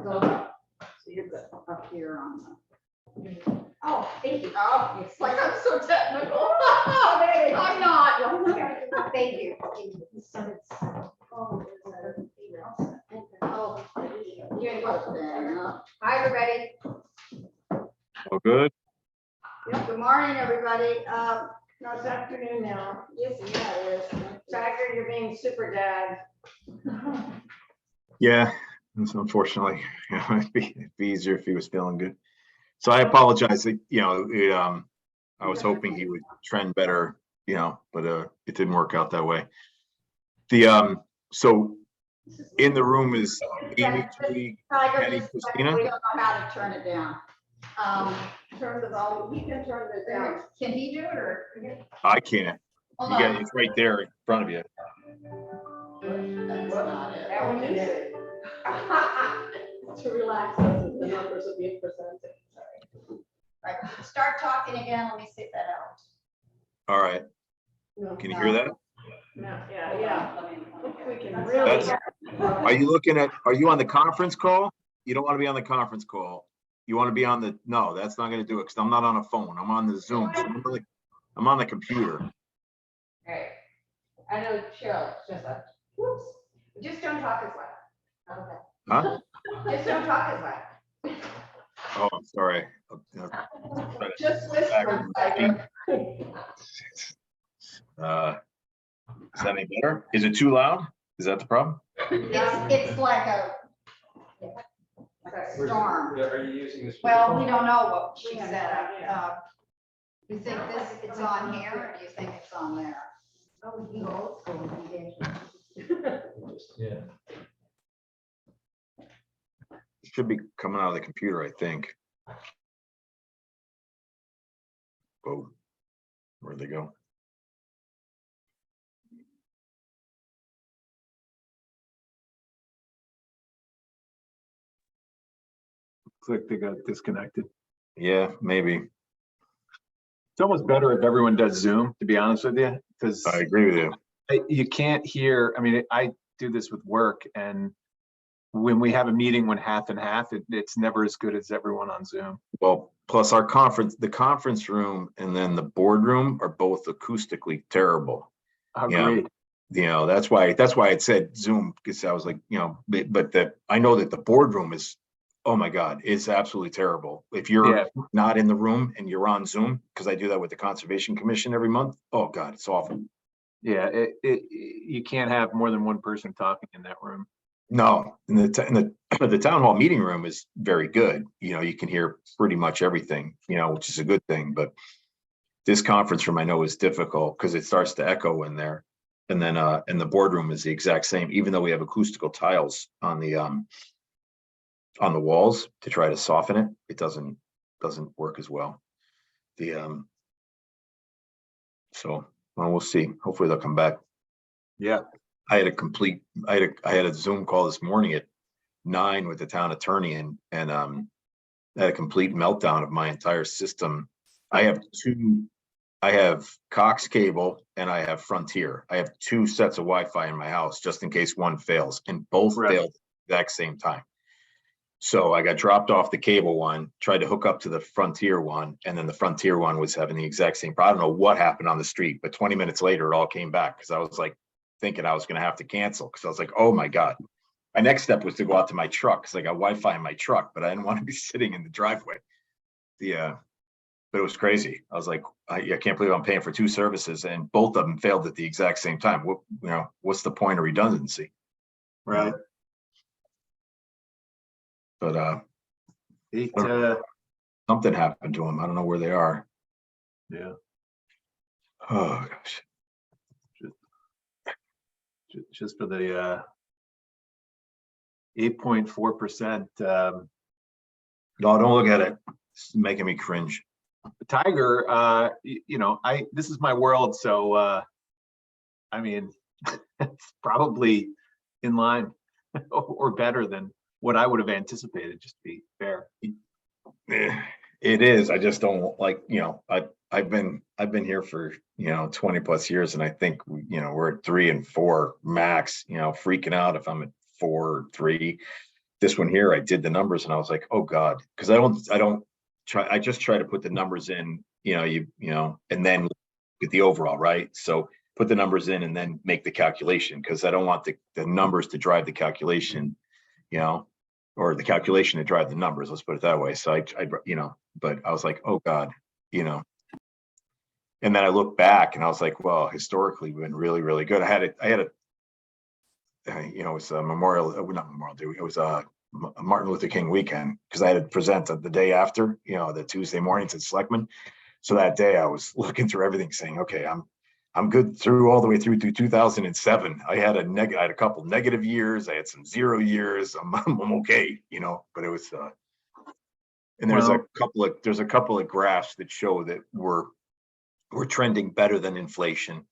Go up. So you're good up here on the. Oh, thank you. Oh, it's like I'm so technical. I'm not. Thank you. Oh, You're yeah. Hi, everybody. Oh, good. Good morning, everybody. No, it's afternoon now. Yes, yeah, it is. Tiger, you're being super dad. Yeah, unfortunately, it'd be easier if he was feeling good. So I apologize. I was hoping he would trend better, but it didn't work out that way. So in the room is Amy, Julie, Tiger, Penny, just, Christina. we don't know how to turn it down. Turn the volume, he can turn this down. Can he do it or? I can't. Hold You got on. it's right there in front of you. That's not it. That one is it. To relax, the numbers will be presented. Sorry. Right, start talking again. Let me see that out. All right. No, Can you hear that? no, yeah. Let me- If we can That's- really. Are you on the conference call? You don't want to be on the conference call. You want to be on no, that's not going to do it because I'm not on a phone. I'm on the Zoom. So I'm on the computer. Hey, I know Cheryl, just a, whoops, just don't talk as loud. Okay. Huh? Just don't talk as loud. Oh, I'm sorry. Just whisper, Tiger. Is that any better? Is it too loud? Is that the problem? It's like a storm. Are you using this? Well, we don't know what she We have said. no idea. You think it's on here or do you think it's on there? Oh, you old school engagement. Yeah. It should be coming out of the computer, I think. Oh, where'd they go? Looks like they got disconnected. Yeah, maybe. It's almost better if everyone does Zoom, to be honest with you, because I agree with you. you can't hear, I mean, I do this with work, and when we have a meeting when half and half, it's never as good as everyone on Zoom. Well, plus the conference room and then the boardroom are both acoustically terrible. Agreed. That's why I said Zoom, because I was like, but that I know that the boardroom is, oh my God, it's absolutely terrible. If you're not in the room and you're on Zoom, because I do that with the Conservation Commission every month. Oh God, it's awful. Yeah, you can't have more than one person talking in that room. No, the town hall meeting room is very good. You can hear pretty much everything, which is a good thing. But this conference room I know is difficult because it starts to echo in there. And then and the boardroom is the exact same, even though we have acoustical tiles on the walls to try to soften it. It doesn't work as well. So well, we'll see. Hopefully they'll come back. Yeah. I had a Zoom call this morning at 9 with the town attorney and had a complete meltdown of my entire system. I have Cox cable and I have Frontier. I have 2 sets of Wi-Fi in my house just in case one fails, and both failed at the exact same time. So I got dropped off the cable one, tried to hook up to the Frontier one, and then the Frontier one was having the exact same problem. I don't know what happened on the street, but 20 minutes later, it all came back because I was like thinking I was going to have to cancel because I was like, oh my God. My next step was to go out to my truck because I got Wi-Fi in my truck, but I didn't want to be sitting in the driveway. But it was crazy. I was like, I can't believe I'm paying for 2 services and both of them failed at the exact same time. What's the point of redundancy? Right. But It, something happened to them. I don't know where they are. yeah. Oh gosh. Just for the 8.4%. No, don't look at it. It's making me cringe. Tiger, this is my world, so I mean, it's probably in line or better than what I would have anticipated, just to be fair. It is. I just don't like, I've been here for 20 plus years, and I think we're at 3 and 4 max, freaking out if I'm at 4 or 3. this one here, I did the numbers and I was like, oh God, because I just try to put the numbers in, you know, and then get the overall, right? So put the numbers in and then make the calculation, because I don't want the numbers to drive the calculation, or the calculation to drive the numbers, let's put it that way. So I but I was like, oh God, and then I look back and I was like, well, historically we've been really, really good. I had a it was a not Memorial Day. It was a Martin Luther King weekend, because I had to present the day after, the Tuesday morning to selectmen. So that day I was looking through everything saying, okay, I'm good through all the way through 2007. I had a couple negative years. I had some 0 years. I'm okay, but it was, and there's a couple of graphs that show that we're trending better than inflation.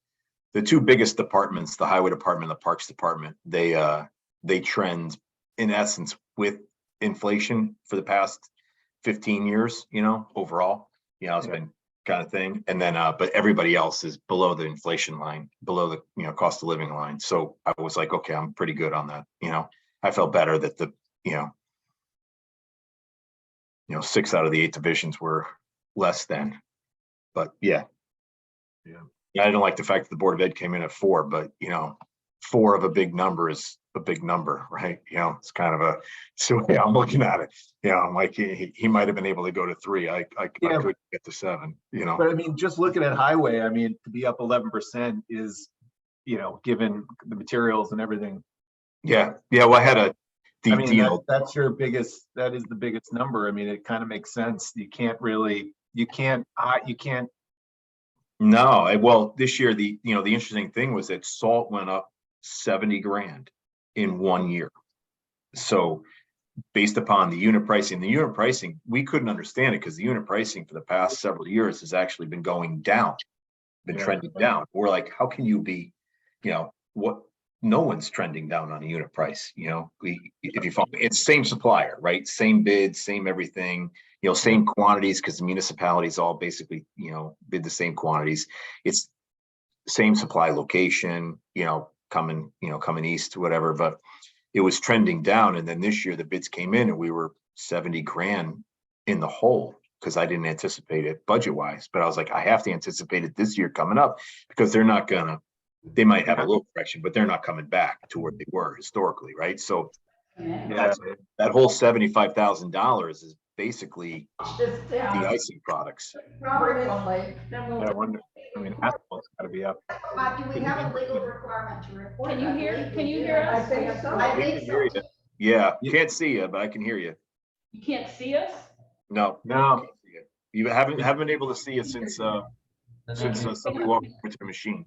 The two biggest departments, the highway department, and the parks department, they trend in essence with inflation for the past 15 years, overall, it's been kind of thing. And then, but everybody else is below the inflation line, below the, cost of living line. So I was like, okay, I'm pretty good on that. I felt better that the, 6 out of the 8 divisions were less than, but yeah. I don't like the fact that the Board of Ed came in at 4, but 4 of a big number is a big number, right? It's kind of so yeah, I'm looking at it. I'm like, he might have been able to go to 3. I could get to 7, But I mean, just looking at highway, I mean, to be up 11% is, given the materials and everything. Yeah. Well, I had that's that is the biggest number. I mean, it kind of makes sense. You can't. No, well, this year, the interesting thing was that salt went up 70 grand in 1 year. So based upon the unit pricing, we couldn't understand it because the unit pricing for the past several years has actually been going down, trending down. We're like, how can you be, no one's trending down on a unit price, if you follow, it's same supplier, right? Same bid, same everything, same quantities, because the municipalities all basically, bid the same quantities. It's same supply location, coming east, whatever, but it was trending down. And then this year the bids came in and we were 70 grand in the hole, because I didn't anticipate it budget wise, but I was like, I have to anticipate it this year coming up, because they might have a little correction, but they're not coming back to where they were historically, right? So that whole $75,000 is basically Just the icing products. frequently. I wonder. I mean, asphalt's got to be up. Do we have a legal requirement to report? Can you I hear? believe Can we you do. hear us? I think so. I We think can hear so. you. Yeah, can't see you, but I can hear you. You can't see us? No. You haven't been able to see it since somebody walked into the machine.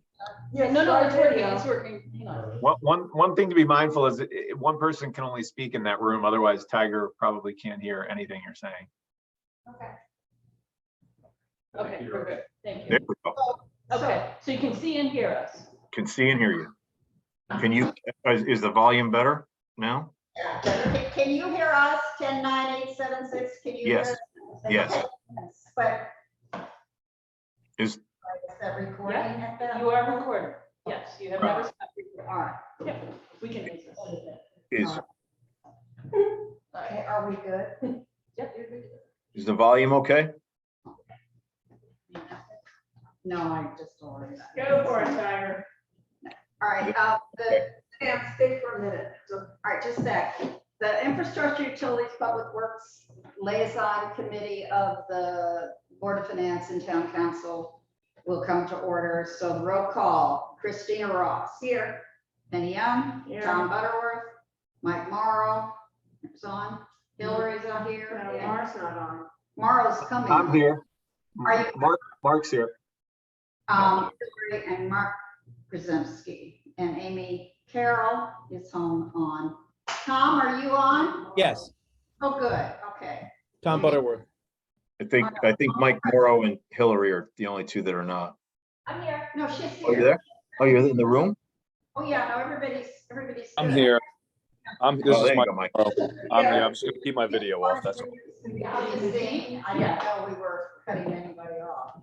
Yes, No, I it's did, working, it's working. Hang on. One thing to be mindful is one person can only speak in that room. Otherwise, Tiger probably can't hear anything you're saying. Okay. Okay, we're good. Thank There you. we go. Okay, so you can see and hear us. Can see and hear you. Can you, is the volume better now? Can you hear us? 10-9-8-7-6, can you hear Yes. us? Yes. Okay. But Is, that recording at that? You are recorded. Yes, you have never stopped recording. All right. Yeah, we can make this. Okay, are we good? Yep, you're good. is the volume okay? No, I just ordered that. Go for it, Tiger. All right, Sam, stay for a minute. all right, just a sec. The Infrastructure Utilities Public Works Liaison Committee of the Board of Finance and Town Council will come to order. So the roll call, Christina Ross. Here. Penny Young. Here. Tom Butterworth. Mike Morrow. Is on. Hillary's on here. No, and Mars not on. Morrow's coming. I'm here. Are you? Mark's here. Hillary and Mark Krasinski, and Amy Carroll is home on. Tom, are you on? Yes, Oh, good, okay. Tom Butterworth. I think Mike Morrow and Hillary are the only two that are not. I'm here. No, she's Oh, you're here. there? Oh, you're in the room? Oh, yeah, no, everybody's. I'm good. here. Oh, This there is you my, go, Mike. I'm here. I'm just gonna keep my video off. That's all. I was just saying, I didn't know we were cutting anybody off.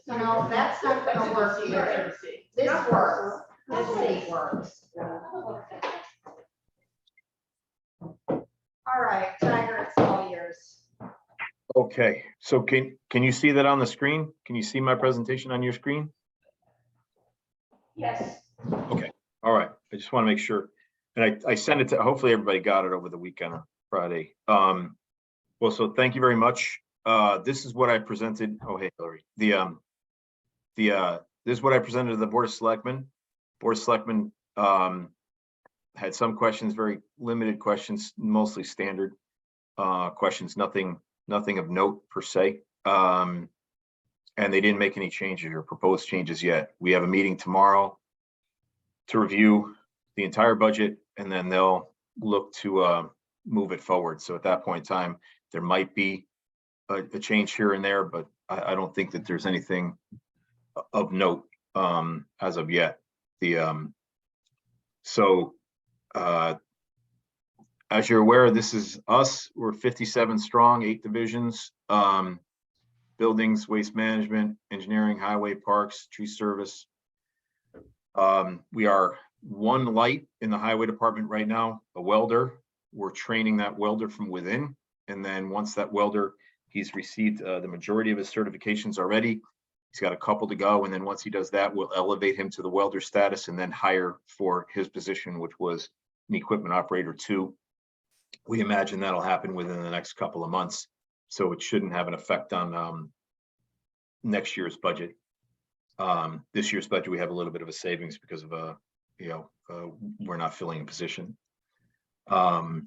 No, that's not gonna work either. This works. This seat works. All right, Tiger, it's all yours. Okay, so can you see that on the screen? Can you see my presentation on your screen? Yes. All right, I just want to make sure. And I sent it to, hopefully everybody got it over the weekend or Friday. Well, so thank you very much. This is what I presented. Oh, hey, Hillary. This is what I presented to the Board of Selectmen. Board of Selectmen had some questions, very limited questions, mostly standard questions, nothing of note per se. And they didn't make any changes or proposed changes yet. We have a meeting tomorrow to review the entire budget, and then they'll look to move it forward. So at that point in time, there might be a change here and there, but I don't think that there's anything of note as of yet. As you're aware, this is us. We're 57 strong, 8 divisions, buildings, waste management, engineering, highway, parks, tree service. We are 1 light in the highway department right now, a welder. We're training that welder from within. And then once that welder, he's received the majority of his certifications already. He's got a couple to go. And then once he does that, we'll elevate him to the welder status and then hire for his position, which was an equipment operator 2. We imagine that'll happen within the next couple of months. So it shouldn't have an effect on next year's budget. This year's budget, we have a little bit of a savings because of we're not filling a position. Wait,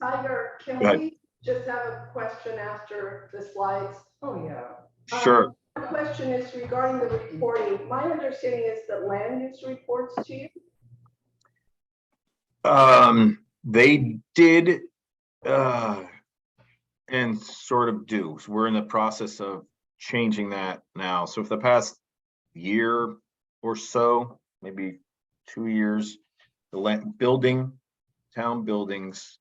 Tiger, can Go ahead. we just have a question after the slides? Oh, yeah. Sure. The question is regarding the reporting. My understanding is that land use reports to you. They did and sort of do. So we're in the process of changing that now. So for the past year or so, maybe 2 years, the land building, town buildings,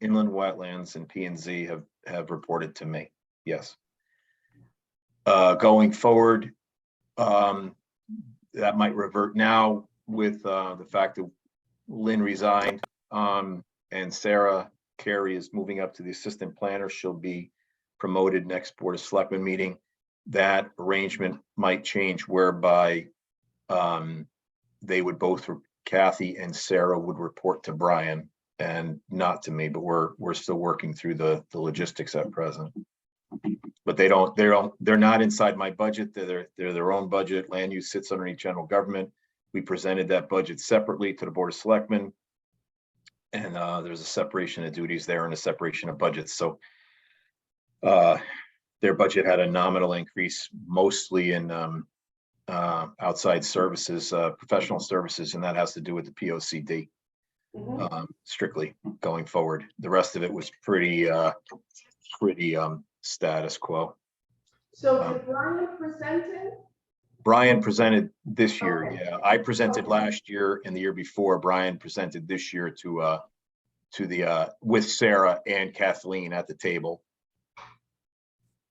inland wetlands, and P&Z have reported to me. Yes. Going forward, that might revert now with the fact that Lynn resigned, and Sarah Carey is moving up to the assistant planner. She'll be promoted next Board of Selectmen meeting. That arrangement might change whereby they would both, Kathy and Sarah would report to Brian and not to me, but we're still working through the logistics at present. But they're not inside my budget. They're their own budget. Land use sits underneath general government. We presented that budget separately to the Board of Selectmen. And there's a separation of duties there and a separation of budgets. So their budget had a nominal increase, mostly in outside services, professional services, and that has to do with the POCD strictly going forward. The rest of it was pretty status quo. So did Brian present it? Brian presented this year. Okay. Yeah, I presented last year and the year before. Brian presented this year to the with Sarah and Kathleen at the table.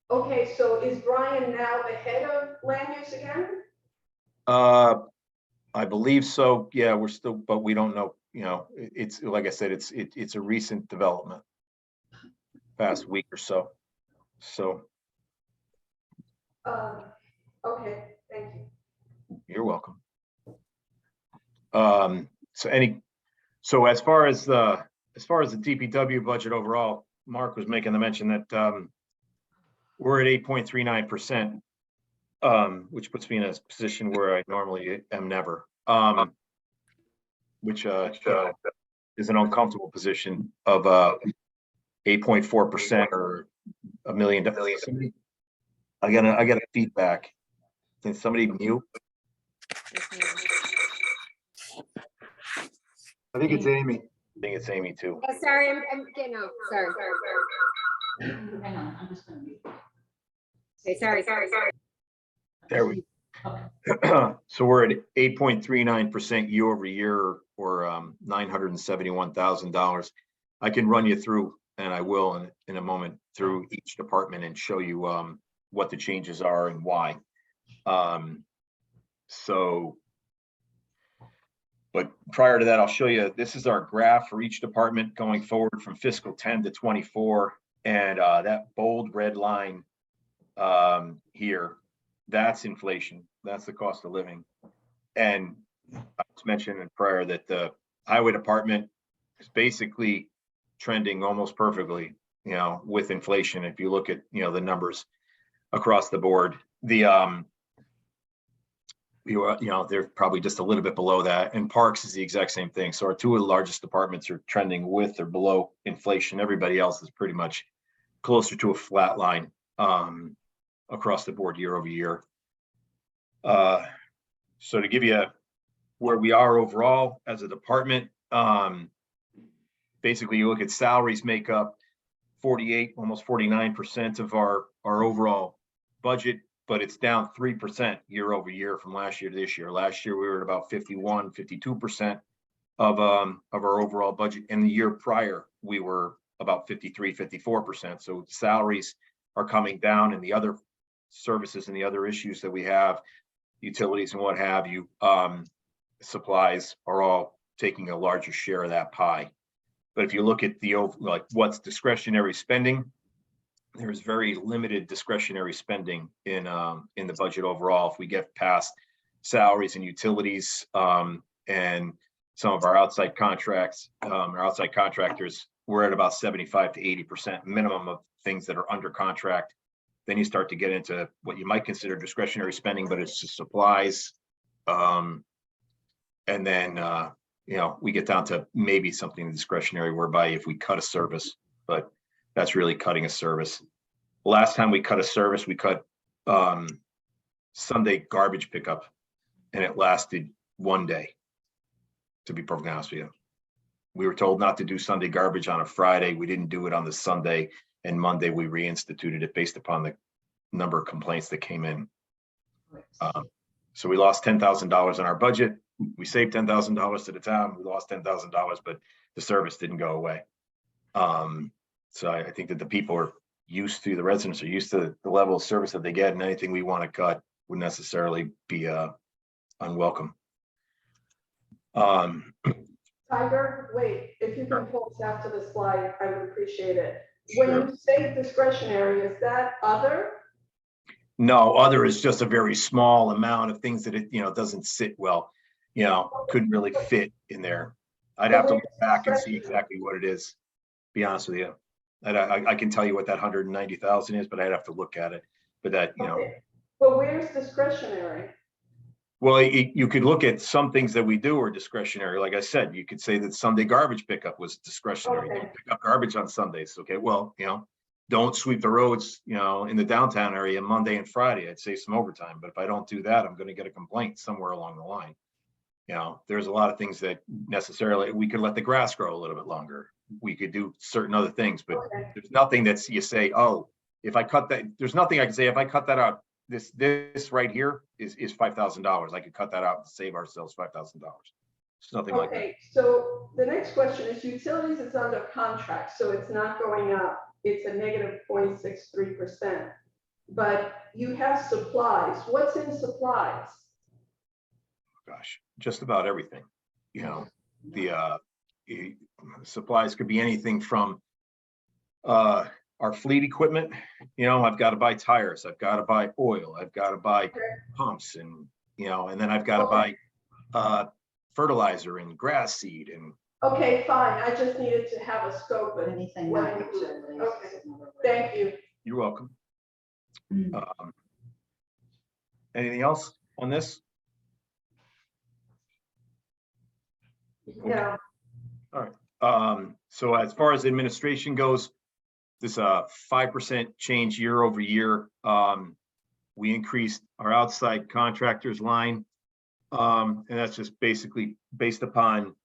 Okay, so is Brian now the head of land use again? I believe so. Yeah, we're still, but we don't know. You know, it's like I said, it's a recent development, past week or so. So. Okay, thank you. You're welcome. So as far as the DPW budget overall, Mark was making the mention that we're at 8.39%, which puts me in a position where I normally am never, which is an uncomfortable position of 8.4% or $1 million. I got a feedback. Can somebody mute? I think it's Amy. I think it's Amy too. Oh, sorry, I'm getting out. Sorry. Hang on, I'm just gonna mute. Okay, sorry. There we go. So we're at 8.39% year over year, or $971,000. I can run you through, and I will in a moment, through each department and show you what the changes are and why. So But prior to that, I'll show you, this is our graph for each department going forward from fiscal 10 to 24. And that bold red line here, that's inflation. That's the cost of living. And I was mentioning prior that the highway department is basically trending almost perfectly, with inflation. If you look at, the numbers across the board, they're probably just a little bit below that. And parks is the exact same thing. So our two of the largest departments are trending with or below inflation. Everybody else is pretty much closer to a flat line across the board year over year. So to give you where we are overall as a department, basically you look at salaries make up 48, almost 49% of our overall budget, but it's down 3% year over year from last year to this year. Last year, we were at about 51, 52% of our overall budget. And the year prior, we were about 53, 54%. So salaries are coming down, and the other services and the other issues that we have, utilities and what have you, supplies are all taking a larger share of that pie. But if you look at what's discretionary spending, there's very limited discretionary spending in the budget overall. If we get past salaries and utilities and some of our outside contracts, our outside contractors, we're at about 75 to 80% minimum of things that are under contract. Then you start to get into what you might consider discretionary spending, but it's just supplies. And then, we get down to maybe something discretionary whereby if we cut a service, but that's really cutting a service. Last time we cut a service, we cut Sunday garbage pickup, and it lasted one day, to be perfectly honest with you. We were told not to do Sunday garbage on a Friday. We didn't do it on the Sunday, and Monday we reinstituted it based upon the number of complaints that came in. So we lost $10,000 in our budget. We saved $10,000 to the town. We lost $10,000, but the service didn't go away. So I think that the residents are used to the level of service that they get, and anything we want to cut would necessarily be unwelcome. Tiger, wait, if you can pull us after the slide, I would appreciate it. When you say discretionary, is that other? No, other is just a very small amount of things that it doesn't sit well, couldn't really fit in there. I'd have to look back and see exactly what it is, be honest with you. I can tell you what that 190,000 is, but I'd have to look at it. But that, Okay. But where's discretionary? Well, you could look at some things that we do are discretionary. Like I said, you could say that Sunday garbage pickup was discretionary. Okay. Don't pick up garbage on Sundays. Okay, well, don't sweep the roads, in the downtown area Monday and Friday. I'd save some overtime. But if I don't do that, I'm going to get a complaint somewhere along the line. There's a lot of things that necessarily we could let the grass grow a little bit longer. We could do certain other things, but there's nothing that's you say, oh, if I cut that, there's nothing I can say if I cut that out. This right here is $5,000. I could cut that out and save ourselves $5,000. It's nothing like that. Okay, so the next question is utilities is under contract, so it's not going up. It's a negative 0.63%. But you have supplies. What's in supplies? Gosh, just about everything. The supplies could be anything from our fleet equipment. I've got to buy tires, I've got to buy oil, I've got to buy pumps, and and then I've got to buy fertilizer and grass seed and. Okay, fine. I just needed to have a scope of Anything. what not you do. utilities, Okay. in other words. Thank you. You're welcome. Anything else on this? Yeah. All right. So as far as administration goes, this 5% change year over year. We increased our outside contractors line, and that's just basically based upon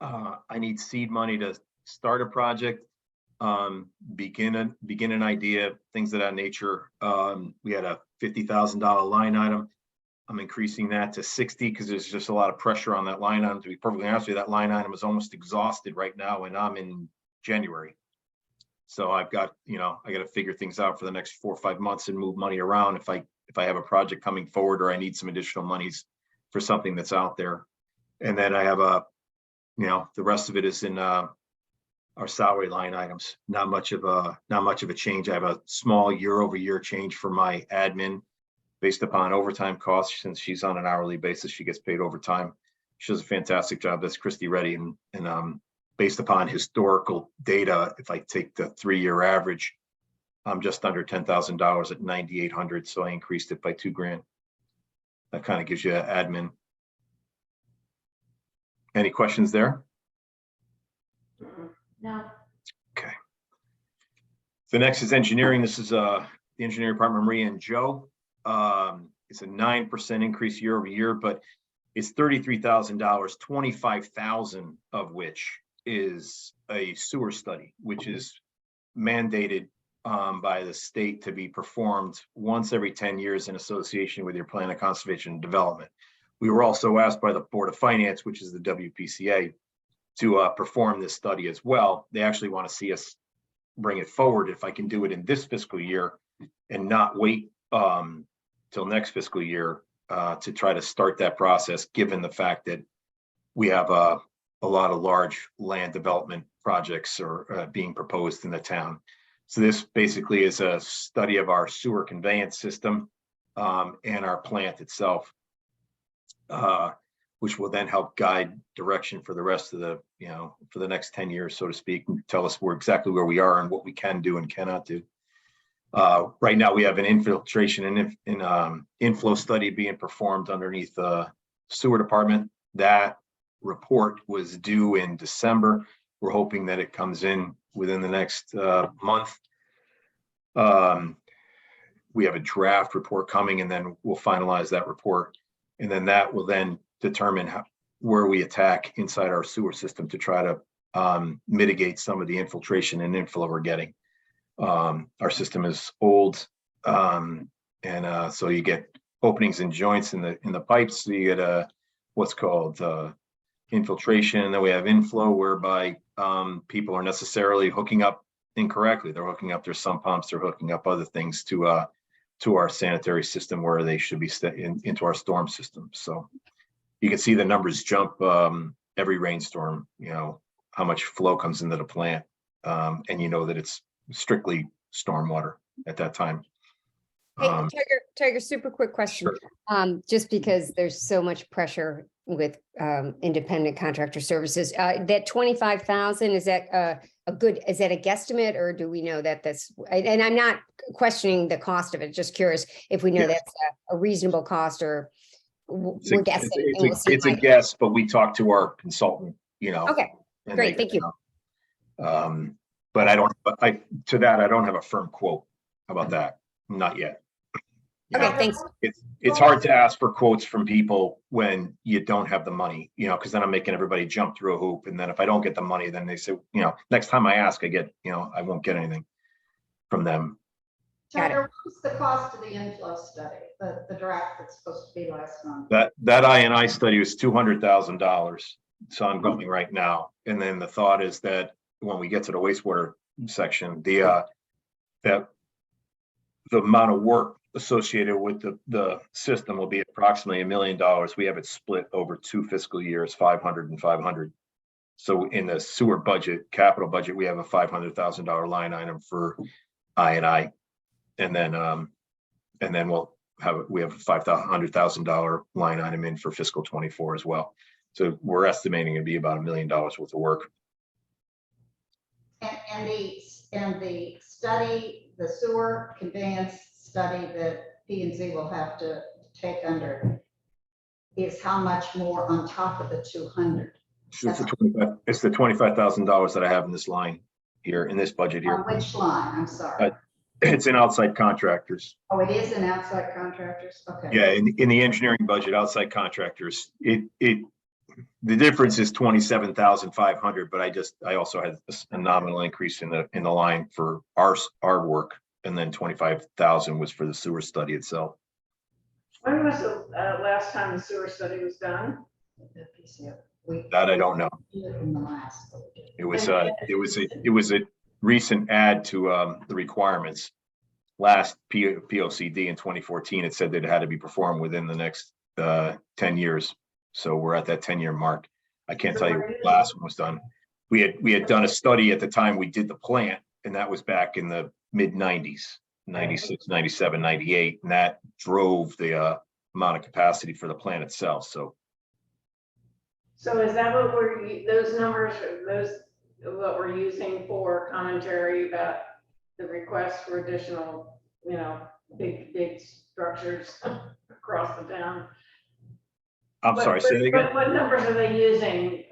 I need seed money to start a project, begin an idea, things of that nature. We had a $50,000 line item. I'm increasing that to 60 because there's just a lot of pressure on that line item. To be perfectly honest with you, that line item is almost exhausted right now, and I'm in January. So I've got, I got to figure things out for the next 4 or 5 months and move money around if I have a project coming forward or I need some additional monies for something that's out there. And then I have the rest of it is in our salary line items. Not much of a change. I have a small year-over-year change for my admin based upon overtime costs. Since she's on an hourly basis, she gets paid overtime. She does a fantastic job. That's Christy Reddy. And based upon historical data, if I take the 3-year average, I'm just under $10,000 at 9,800. So I increased it by $2,000. That kind of gives you admin. Any questions there? No. The next is engineering. This is the engineering department, Maria and Joe. It's a 9% increase year over year, but it's $33,000, $25,000 of which is a sewer study, which is mandated by the state to be performed once every 10 years in association with your plan of conservation and development. We were also asked by the Board of Finance, which is the WPCA, to perform this study as well. They actually want to see us bring it forward if I can do it in this fiscal year and not wait till next fiscal year to try to start that process, given the fact that we have a lot of large land development projects are being proposed in the town. So this basically is a study of our sewer conveyance system and our plant itself, which will then help guide direction for the rest of the, for the next 10 years, so to speak, and tell us exactly where we are and what we can do and cannot do. Right now, we have an infiltration and inflow study being performed underneath the sewer department. That report was due in December. We're hoping that it comes in within the next month. We have a draft report coming, and then we'll finalize that report. And then that will then determine where we attack inside our sewer system to try to mitigate some of the infiltration and inflow we're getting. Our system is old, and so you get openings and joints in the pipes. So you get what's called infiltration. Then we have inflow, whereby people are necessarily hooking up incorrectly. They're hooking up their sump pumps, they're hooking up other things to our sanitary system where they should be into our storm system. So you can see the numbers jump every rainstorm, how much flow comes into the plant. And that it's strictly stormwater at that time. Hey, Tiger, super quick question. Sure. Just because there's so much pressure with independent contractor services, that 25,000, is that is that a guesstimate, or do we know that that's, and I'm not questioning the cost of it, just curious if we know Yes. that's a reasonable cost, or we're guessing. It's a guess, but we talked to our consultant, Okay, and great, thank you. But I don't have a firm quote about that, not yet. Okay, thanks. It's hard to ask for quotes from people when you don't have the money, because then I'm making everybody jump through a hoop. And then if I don't get the money, then they say, next time I ask, I won't get anything from them. Got it. Tiger, what's the cost of the inflow study, the draft that's supposed to be last month? That I&I study was $200,000. It's ongoing right now. And then the thought is that when we get to the wastewater section, that the amount of work associated with the system will be approximately $1 million. We have it split over 2 fiscal years, 500 and 500. So in the sewer budget, capital budget, we have a $500,000 line item for I&I, and then we have a $500,000 line item in for fiscal 24 as well. So we're estimating it'd be about $1 million worth of work. And the study, the sewer conveyance study that P&Z will have to take under is how much more on top of the 200? It's the $25,000 that I have in this line here, in this budget here. On which line? I'm sorry. It's in outside contractors. Oh, it is in outside contractors? Okay. Yeah, in the engineering budget, outside contractors, the difference is 27,500, but I also had a nominal increase in the line for our work, and then 25,000 was for the sewer study itself. When was the last time the sewer study was done? That I don't know. In the last. It was a recent add to the requirements. Last POCD in 2014, it said that it had to be performed within the next 10 years. So we're at that 10-year mark. I can't So tell you we're when the using- last one was done. We had done a study at the time we did the plant, and that was back in the mid 90s, 96, 97, 98, and that drove the amount of capacity for the plant itself. So So is that what those numbers, what we're using for commentary about the request for additional, big structures across the town? I'm sorry, say that again. What numbers are they using,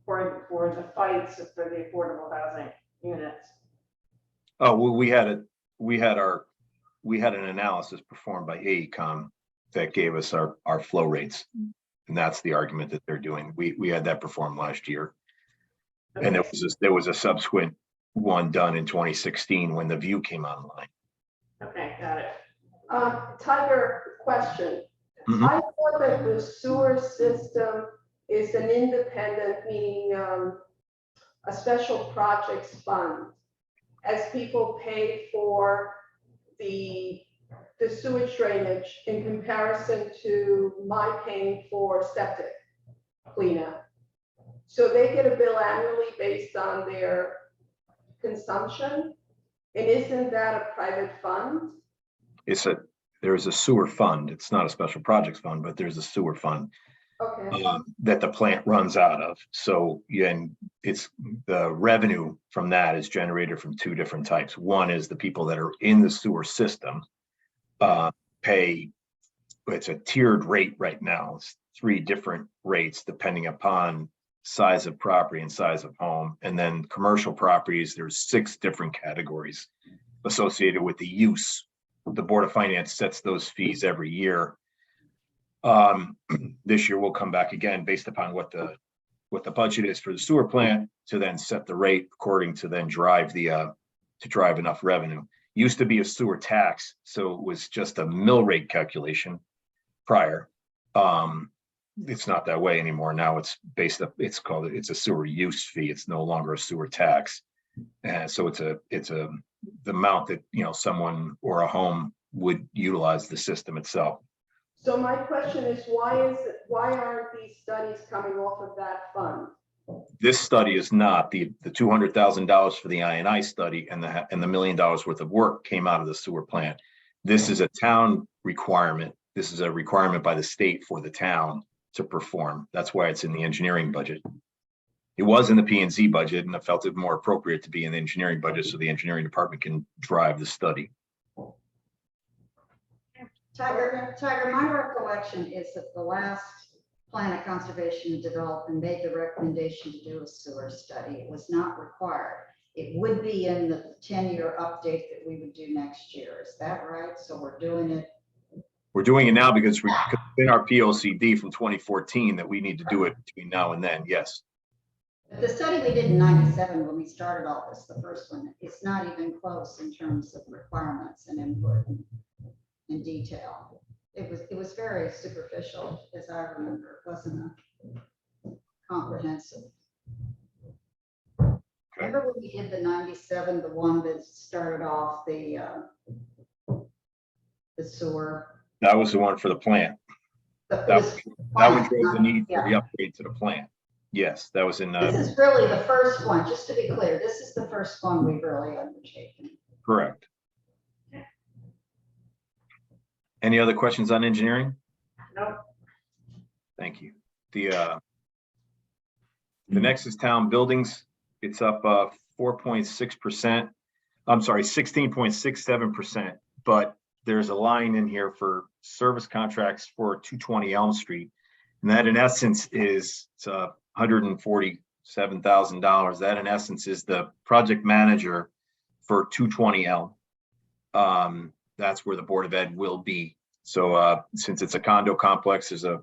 for the fights for the affordable housing units? Oh, well, we had an analysis performed by AECom that gave us our flow rates. And that's the argument that they're doing. We had that performed last year. And there was a subsequent one done in 2016 when the view came online. Okay, got it. Tiger, question. Mhm. I thought that the sewer system is an independent, meaning a special projects fund, as people pay for the sewage drainage in comparison to my paying for septic cleanup. So they get a bill annually based on their consumption, and isn't that a private fund? There's a sewer fund. It's not a special projects fund, but there's a sewer fund Okay, that the plant runs out of. So, yeah, and it's the revenue from that is generated from two different types. One is the people that are in the sewer system pay. It's a tiered rate right now. It's 3 different rates depending upon size of property and size of home. And then commercial properties, there's 6 different categories associated with the use. The Board of Finance sets those fees every year. This year we'll come back again based upon what the budget is for the sewer plant to then set the rate according to then drive enough revenue. Used to be a sewer tax, so it was just a mill rate calculation prior. It's not that way anymore. Now it's it's a sewer use fee. It's no longer a sewer tax. And so it's the amount that, someone or a home would utilize the system itself. so my question is, why aren't these studies coming off of that fund? This study is not the $200,000 for the I&I study and the $1 million worth of work came out of the sewer plant. This is a town requirement. This is a requirement by the state for the town to perform. That's why it's in the engineering budget. It was in the P&Z budget, and I felt it more appropriate to be in the engineering budget so the engineering department can drive the study. Tiger, my recollection is that the last plan of conservation and development made the recommendation to do a sewer study. It was not required. It would be in the 10-year update that we would do next year. Is that right? So we're doing it. We're doing it now because it's in our POCD from 2014 that we need to do it between now and then. Yes. The study we did in 97 when we started all this, the first one, it's not even close in terms of requirements and input in detail. It was very superficial, as I remember. It wasn't comprehensive. Remember when we did the 97, the one that started off the sewer? That was the one for the plant. That one drove the need for the upgrade to the plant. Yes, that was in. This is really the first one, just to be clear, this is the first one we've really undertaken. Correct. Any other questions on engineering? Nope. Thank you. The next is town buildings. It's up 4.6%. I'm sorry, 16.67%, but there's a line in here for service contracts for 220 Elm Street. And that in essence is $147,000. That in essence is the project manager for 220 Elm. That's where the Board of Ed will be. So since it's a condo complex, there's a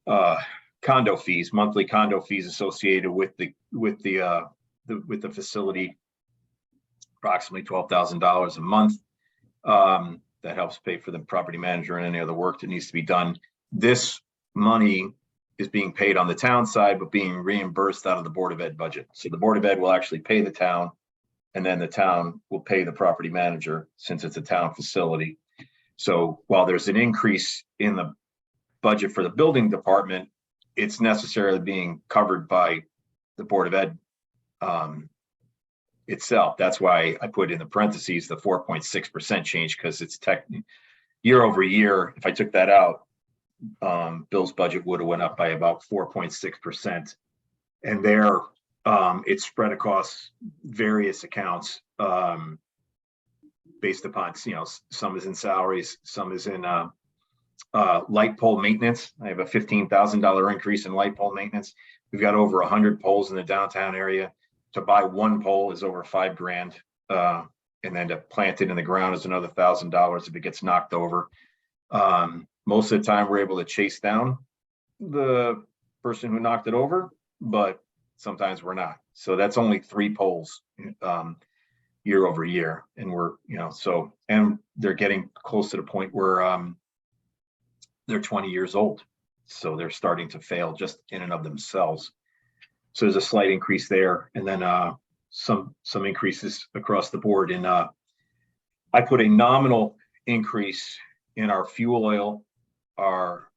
condo fees, monthly condo fees associated with the facility, approximately $12,000 a month. That helps pay for the property manager and any other work that needs to be done. This money is being paid on the town side, but being reimbursed out of the Board of Ed budget. So the Board of Ed will actually pay the town, and then the town will pay the property manager since it's a town facility. So while there's an increase in the budget for the building department, it's necessarily being covered by the Board of Ed itself. That's why I put in the parentheses the 4.6% change, because it's year over year. If I took that out, Bill's budget would have went up by about 4.6%. And there, it's spread across various accounts based upon, some is in salaries, some is in light pole maintenance. I have a $15,000 increase in light pole maintenance. We've got over 100 poles in the downtown area. To buy one pole is over $5,000. And then to plant it in the ground is another $1,000 if it gets knocked over. Most of the time we're able to chase down the person who knocked it over, but sometimes we're not. So that's only 3 poles year over year. And we're, and they're getting close to the point where they're 20 years old. So they're starting to fail just in and of themselves. So there's a slight increase there. And then some increases across the board. And I put a nominal increase in our fuel oil, our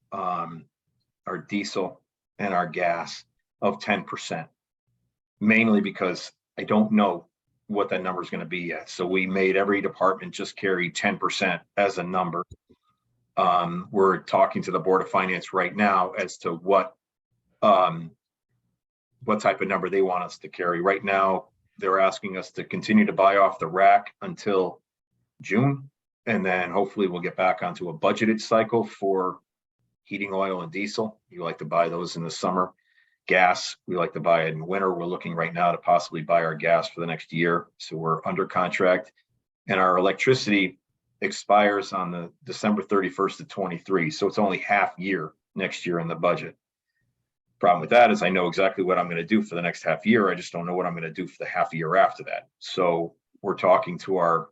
diesel, and our gas of 10%, mainly because I don't know what that number is going to be yet. So we made every department just carry 10% as a number. We're talking to the Board of Finance right now as to what type of number they want us to carry. Right now, they're asking us to continue to buy off the rack until June. And then hopefully we'll get back onto a budgeted cycle for heating oil and diesel. You like to buy those in the summer. Gas, we like to buy it in winter. We're looking right now to possibly buy our gas for the next year. So we're under contract. And our electricity expires on the December 31st of 23. So it's only half year next year in the budget. Problem with that is I know exactly what I'm going to do for the next half year. I just don't know what I'm going to do for the half year after that. So we're talking to our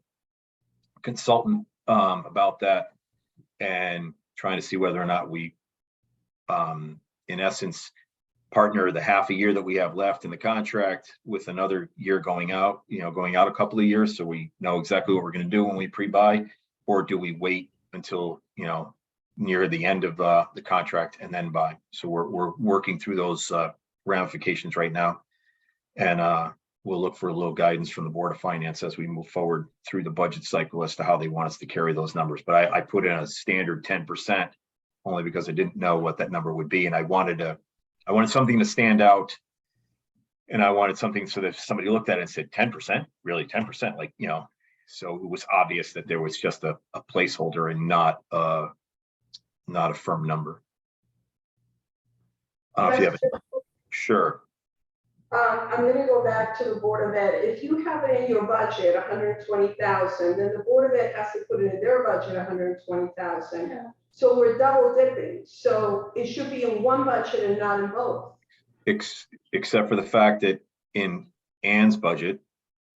consultant about that and trying to see whether or not we, in essence, partner the half a year that we have left in the contract with another year going out a couple of years. So we know exactly what we're going to do when we pre-buy, or do we wait until, near the end of the contract and then buy. So we're working through those ramifications right now. And we'll look for a little guidance from the Board of Finance as we move forward through the budget cycle as to how they want us to carry those numbers. But I put in a standard 10% only because I didn't know what that number would be. And I wanted something to stand out. And I wanted something so that if somebody looked at it and said 10%, really 10%, so it was obvious that there was just a placeholder and not a firm number. If you have sure. I'm gonna go back to the Board of Ed. If you have it in your budget, 120,000, then the Board of Ed has to put it in their budget, 120,000. Yeah. So we're double dipping. So it should be in one budget and not in both. Except for the fact that in Ann's budget,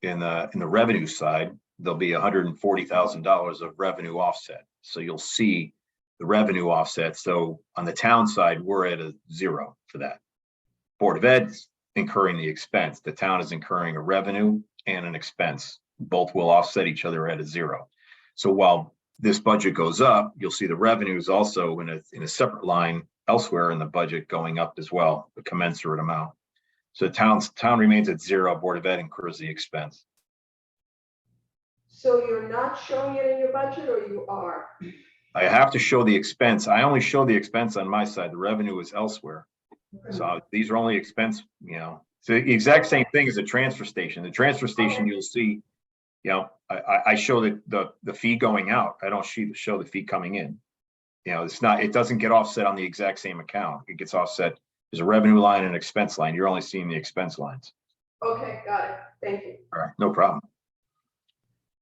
in the revenue side, there'll be $140,000 of revenue offset. So you'll see the revenue offset. So on the town side, we're at a 0 for that. Board of Ed's incurring the expense. The town is incurring a revenue and an expense. Both will offset each other at a 0. So while this budget goes up, you'll see the revenues also in a separate line elsewhere in the budget going up as well, a commensurate amount. So town remains at 0. Board of Ed incurs the expense. So you're not showing it in your budget, or you are? I have to show the expense. I only show the expense on my side. The revenue is elsewhere. So these are only expense, it's the exact same thing as a transfer station. The transfer station, you'll see, I show the fee going out. I don't show the fee coming in. It doesn't get offset on the exact same account. It gets offset. There's a revenue line and an expense line. You're only seeing the expense lines. Okay, got it. Thank you. All right, no problem.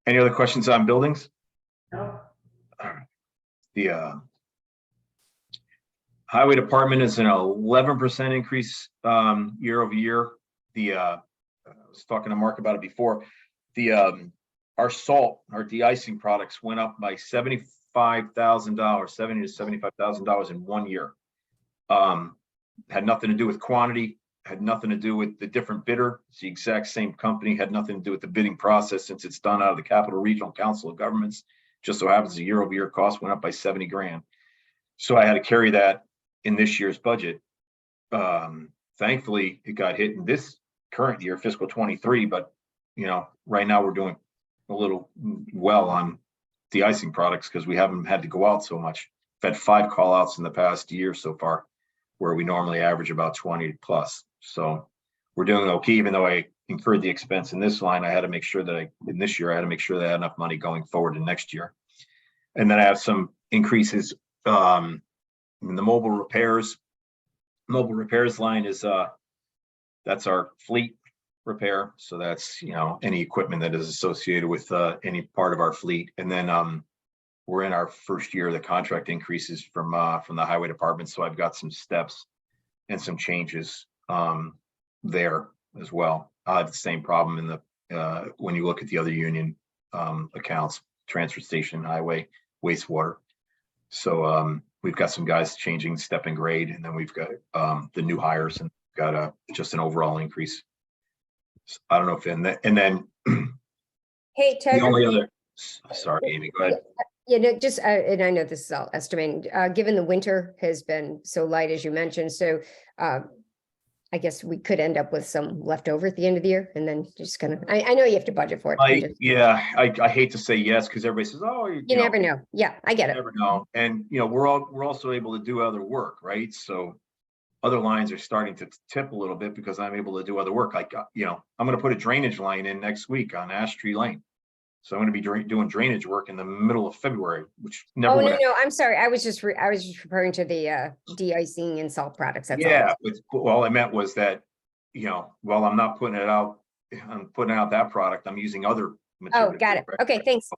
Any other questions on buildings? No. All right. The highway department is an 11% increase year over year. I was talking to Mark about it before. Our salt, our de-icing products went up by $75,000, $70,000 to $75,000 in 1 year. Had nothing to do with quantity, had nothing to do with the different bidder. It's the exact same company, had nothing to do with the bidding process since it's done out of the Capital Regional Council of Governments. Just so happens the year over year cost went up by 70 grand. So I had to carry that in this year's budget. Thankfully, it got hit in this current year, fiscal 23, but right now we're doing a little well on de-icing products because we haven't had to go out so much. I've had 5 call outs in the past year so far, where we normally average about 20 plus. So we're doing okay, even though I incurred the expense in this line. I had to make sure that in this year, I had to make sure that I had enough money going forward in next year. And then I have some increases in the mobile repairs. Mobile repairs line is that's our fleet repair. So that's any equipment that is associated with any part of our fleet. And then we're in our first year of the contract increases from the highway department. So I've got some steps and some changes there as well. I have the same problem in the when you look at the other union accounts, transfer station, highway, wastewater. So we've got some guys changing step and grade, and then we've got the new hires and got just an overall increase. I don't know if and then Hey, the Tiger. only other, sorry, Amy, go ahead. Just, and I know this is all estimating, given the winter has been so light, as you mentioned, so I guess we could end up with some leftover at the end of the year and then just I know you have to budget for it. I hate to say yes, because everybody says, oh, You never know. Yeah, I get it. never know. And, we're also able to do other work, right? So other lines are starting to tip a little bit because I'm able to do other work. Like, I'm going to put a drainage line in next week on Ash Tree Lane. So I'm going to be doing drainage work in the middle of February, which never Oh, would no, I'm sorry. I was just referring to the de-icing and salt products. That's all. Yeah, all I meant was that, while I'm not putting it out, I'm putting out that product, I'm using other material. Oh, got it. Okay, thanks.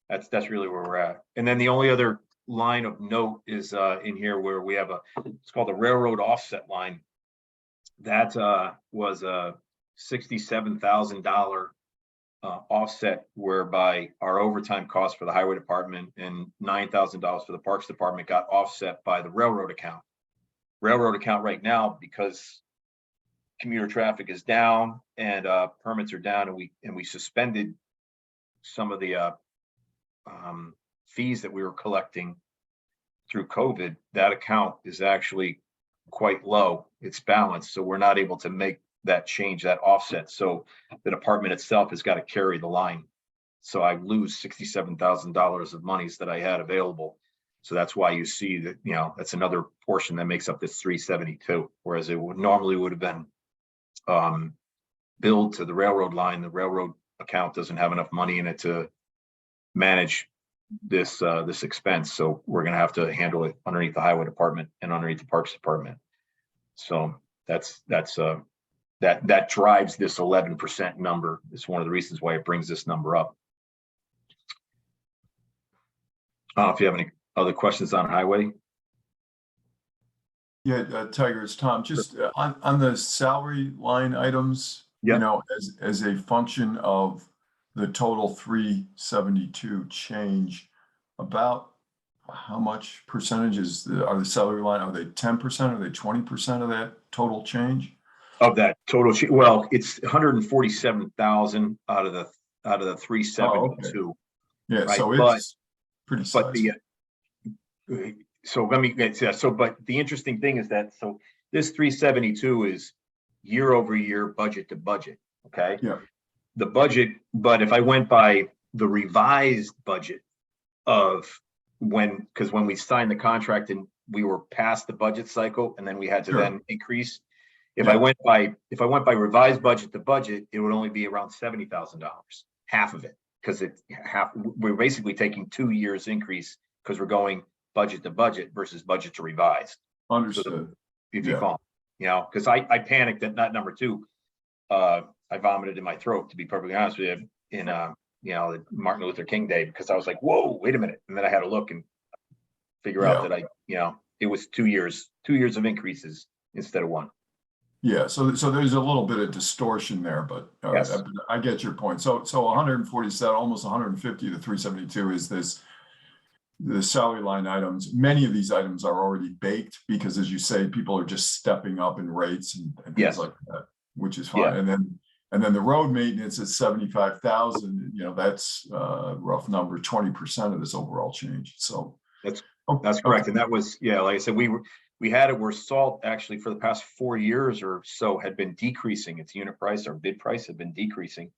That's really where we're at. And then the only other line of note is in here where we have it's called the railroad offset line. That was a $67,000 offset, whereby our overtime costs for the highway department and $9,000 for the parks department got offset by the railroad account. Railroad account right now, because commuter traffic is down and permits are down, and we suspended some of the fees that we were collecting through COVID. That account is actually quite low. It's balanced, so we're not able to make that change, that offset. So the department itself has got to carry the line. So I lose $67,000 of monies that I had available. So that's why you see that, that's another portion that makes up this 372, whereas it normally would have been billed to the railroad line. The railroad account doesn't have enough money in it to manage this expense. So we're going to have to handle it underneath the highway department and underneath the parks department. So that drives this 11% number. It's one of the reasons why it brings this number up. If you have any other questions on highway. Yeah, Tiger, it's Tom. Just on the salary line items, Yeah. as a function of the total 372 change, about how much percentages are the salary line? Are they 10%? Are they 20% of that total change? Of that total, well, it's 147,000 out of the 372. Okay. Yeah, right? so it's pretty sizable. So let me get to, but the interesting thing is that, so this 372 is year over year, budget to budget. Okay. Yeah. The budget, but if I went by the revised budget of because when we signed the contract and we were past the budget cycle, and then we had to then increase. If I went by revised budget to budget, it would only be around $70,000, half of it, because we're basically taking 2 years increase because we're going budget to budget versus budget to revised. Understood. So if you follow, because I panicked at that number too. I vomited in my throat, to be perfectly honest with you, in the Martin Luther King Day, because I was like, whoa, wait a minute. And then I had to look and figure out that it was 2 years of increases instead of 1. Yeah, so there's a little bit of distortion there, but Yes. I get your point. So 147, almost 150 to 372 is the salary line items. Many of these items are already baked because, as you say, people are just stepping up in rates and things like that, which is fine. Yeah. And then the road maintenance is 75,000. That's a rough number, 20% of this overall change. So Oh, That's correct. And that was, yeah, like I said, we had it where salt actually for the past 4 years or so had been decreasing. Its unit price or bid price had been decreasing.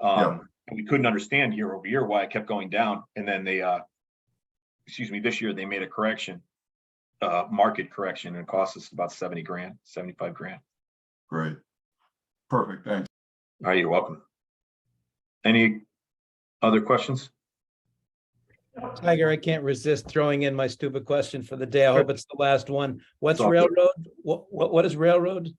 Yeah. And we couldn't understand year over year why it kept going down. And then they, this year they made a correction, market correction, and it cost us about 70 grand, 75 grand. Great. Perfect, thanks. All right, you're welcome. Any other questions? Tiger, I can't resist throwing in my stupid question for the day. I hope it's the last one. What's all good. railroad? What is railroad?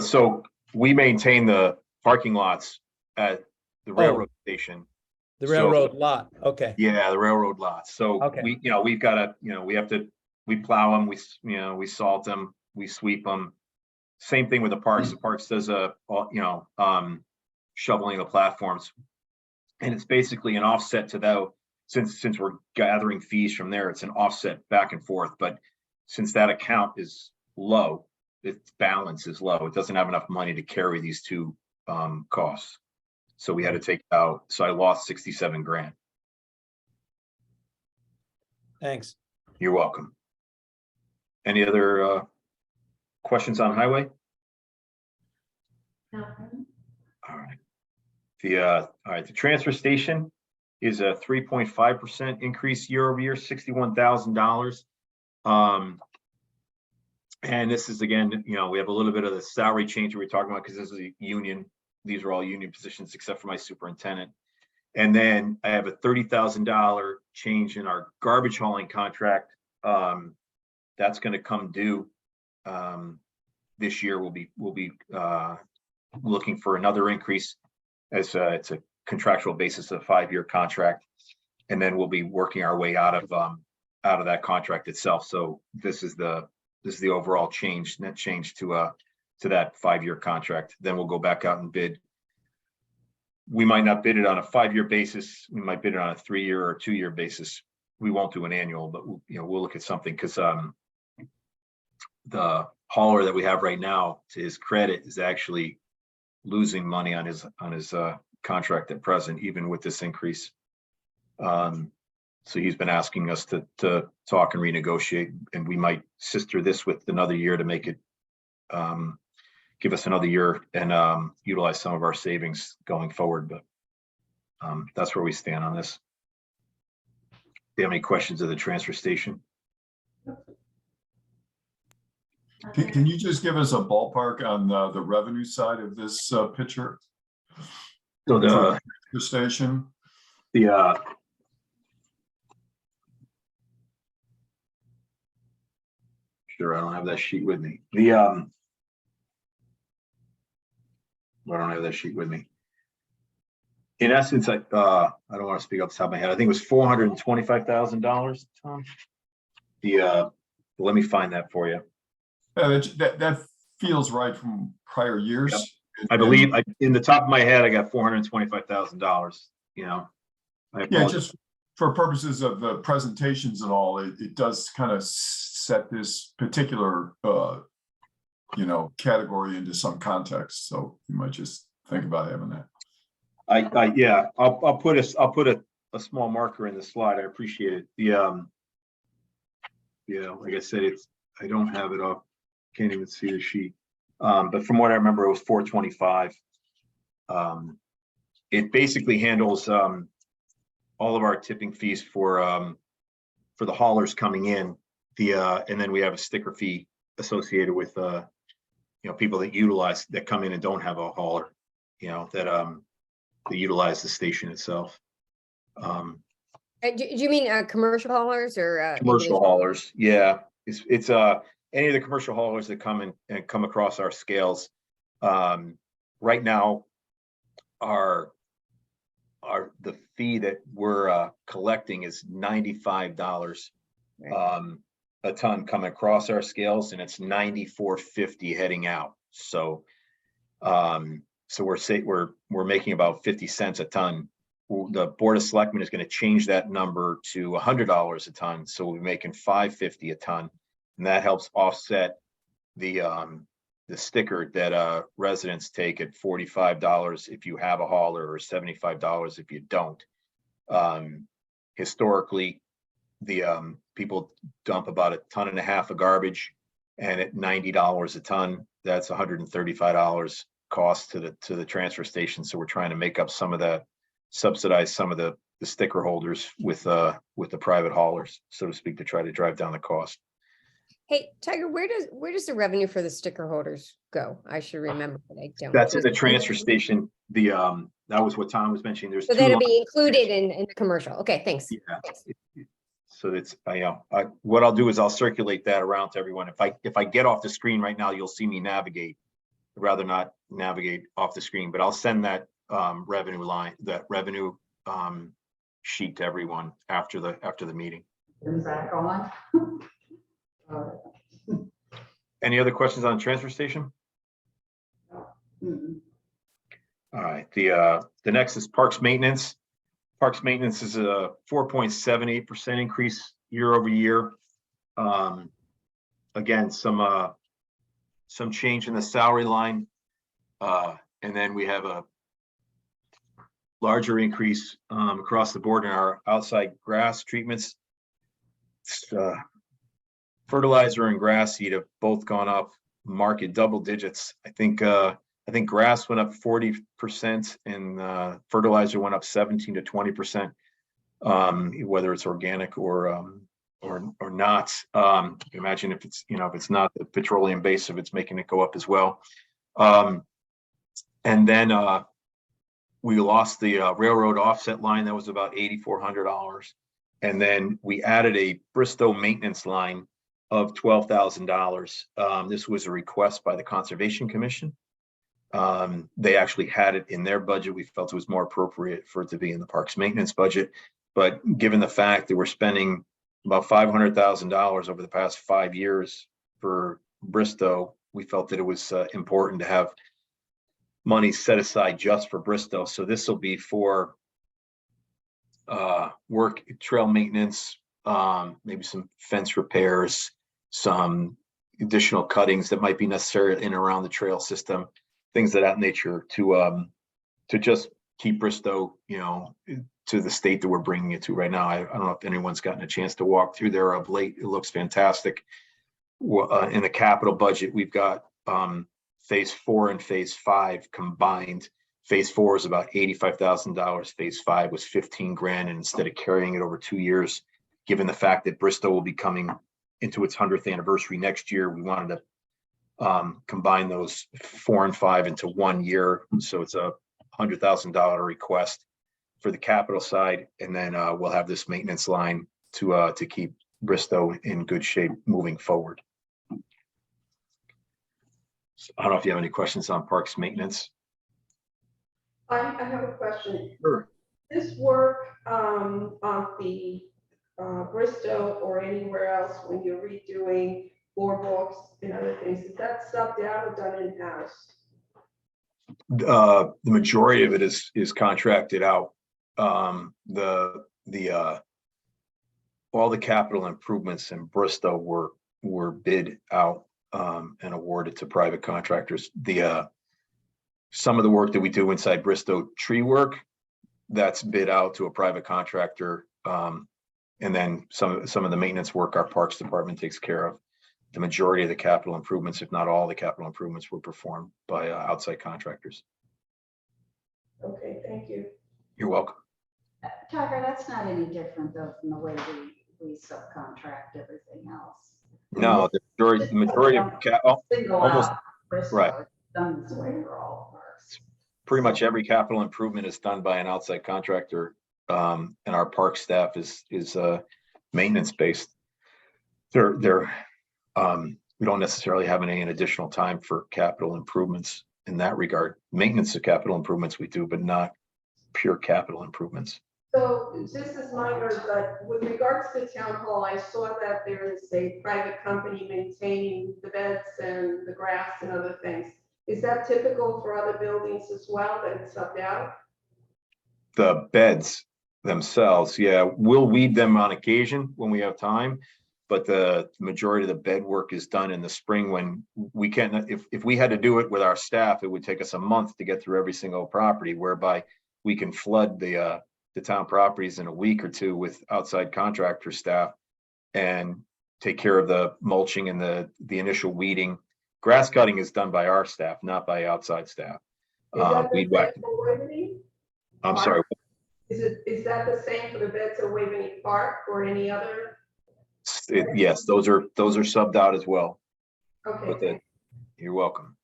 So we maintain the parking lots at the railroad station. The So- railroad lot. Okay. Yeah, the railroad lots. So Okay. we've got to, we plow them, we salt them, we sweep them. Same thing with the parks. The parks does shoveling the platforms. And it's basically an offset to that. Since we're gathering fees from there, it's an offset back and forth. But since that account is low, its balance is low. It doesn't have enough money to carry these two costs. So we had to take it out. So I lost 67 grand. Thanks. You're welcome. Any other questions on highway? All right. The transfer station is a 3.5% increase year over year, $61,000. And this is again, we have a little bit of the salary change we're talking about because this is a union. These are all union positions except for my superintendent. And then I have a $30,000 change in our garbage hauling contract. That's going to come due this year. We'll be looking for another increase as it's a contractual basis of a 5-year contract, and then we'll be working our way out of that contract itself. So this is the overall change, net change to that 5-year contract. Then we'll go back out and bid. We might not bid it on a 5-year basis. We might bid it on a 3-year or 2-year basis. We won't do an annual, but we'll look at something because the hauler that we have right now, to his credit, is actually losing money on his contract at present, even with this increase. So he's been asking us to talk and renegotiate, and we might sister this with another year to make it give us another year and utilize some of our savings going forward. But that's where we stand on this. Do you have any questions of the transfer station? Can you just give us a ballpark on the revenue side of this picture? So The station? Sure, I don't have that sheet with me. I don't have that sheet with me. In essence, I don't want to speak off the top of my head. I think it was $425,000, Tom. Let me find that for you. That feels right from prior years. Yep. I believe in the top of my head, I got $425,000. Yeah, just for purposes of the presentations and all, it does kind of set this particular category into some context. So you might just think about having that. I'll put a small marker in the slide. I appreciate it. Like I said, I don't have it up. Can't even see the sheet. But from what I remember, it was 425. It basically handles all of our tipping fees for the haulers coming in. And then we have a sticker fee associated with people that come in and don't have a hauler, that utilize the station itself. Do you mean commercial haulers or Commercial haulers? Yeah, it's any of the commercial haulers that come across our scales. Right now, the fee that we're collecting is $95 a ton coming across our scales, and it's $94.50 heading out. So we're making about 50 cents a ton. The Board of Selectmen is going to change that number to $100 a ton, so we'll be making $5.50 a ton, and that helps offset the sticker that residents take at $45 if you have a hauler or $75 if you don't. Historically, people dump about 1.5 tons of garbage, and at $90 a ton, that's $135 cost to the transfer station. So we're trying to make up some of that, subsidize some of the sticker holders with the private haulers, so to speak, to try to drive down the cost. Hey, Tiger, where does the revenue for the sticker holders go? I should remember, but I don't. That's in the transfer station. That was what Tom was mentioning. There's So two that'll lines. be included in the commercial. Okay, thanks. Yeah. So it's, what I'll do is I'll circulate that around to everyone. If I get off the screen right now, you'll see me navigate. I'd rather not navigate off the screen, but I'll send that revenue line, that revenue sheet to everyone after the meeting. Is that on? Any other questions on transfer station? Mm-mm. All right, the next is parks maintenance. Parks maintenance is a 4.78% increase year over year. Again, some change in the salary line, and then we have a larger increase across the board in our outside grass treatments. Fertilizer and grass seed have both gone up market double digits. I think grass went up 40% and fertilizer went up 17 to 20%, whether it's organic or not. Imagine if it's, if it's not the petroleum base, if it's making it go up as well. And then we lost the railroad offset line. That was about $8,400. And then we added a Bristow maintenance line of $12,000. This was a request by the Conservation Commission. They actually had it in their budget. We felt it was more appropriate for it to be in the parks maintenance budget. But given the fact that we're spending about $500,000 over the past 5 years for Bristow, we felt that it was important to have money set aside just for Bristow. So this will be for work, trail maintenance, maybe some fence repairs, some additional cuttings that might be necessary in and around the trail system, things of that nature to just keep Bristow, to the state that we're bringing it to right now. I don't know if anyone's gotten a chance to walk through there of late. It looks fantastic. In the capital budget, we've got phase 4 and phase 5 combined. Phase 4 is about $85,000. Phase 5 was 15 grand. And instead of carrying it over 2 years, given the fact that Bristow will be coming into its 100th anniversary next year, we wanted to combine those 4 and 5 into 1 year. So it's a $100,000 request for the capital side. And then we'll have this maintenance line to keep Bristow in good shape moving forward. So I don't know if you have any questions on parks maintenance. I have a question. Sure. This work on the Bristow or anywhere else when you're redoing boardwalks and other things, is that subbed out or done in-house? The majority of it is contracted out. All the capital improvements in Bristow were bid out and awarded to private contractors. Some of the work that we do inside Bristow tree work, that's bid out to a private contractor. And then some of the maintenance work our parks department takes care of. The majority of the capital improvements, if not all the capital improvements, were performed by outside contractors. Okay, thank you. You're welcome. Tiger, that's not any different though from the way we subcontract everything else. No, the majority of almost right. It's done this way for all of ours. Pretty much every capital improvement is done by an outside contractor, and our park staff is maintenance based. We don't necessarily have any additional time for capital improvements in that regard. Maintenance of capital improvements we do, but not pure capital improvements. So this is minor, but with regards to town hall, I saw that there is a private company maintaining the beds and the grass and other things. Is that typical for other buildings as well, that it's subbed out? The beds themselves, yeah, we'll weed them on occasion when we have time, but the majority of the bed work is done in the spring when we can. If we had to do it with our staff, it would take us a month to get through every single property, whereby we can flood the the town properties in a week or two with outside contractor staff and take care of the mulching and the initial weeding. Grass cutting is done by our staff, not by outside staff. Is that the Weed same whack, for Waveney? I'm sorry, Is that the same for the beds at Waveney Park or any other? yes, those are subbed out as well. Okay, But then, you're welcome.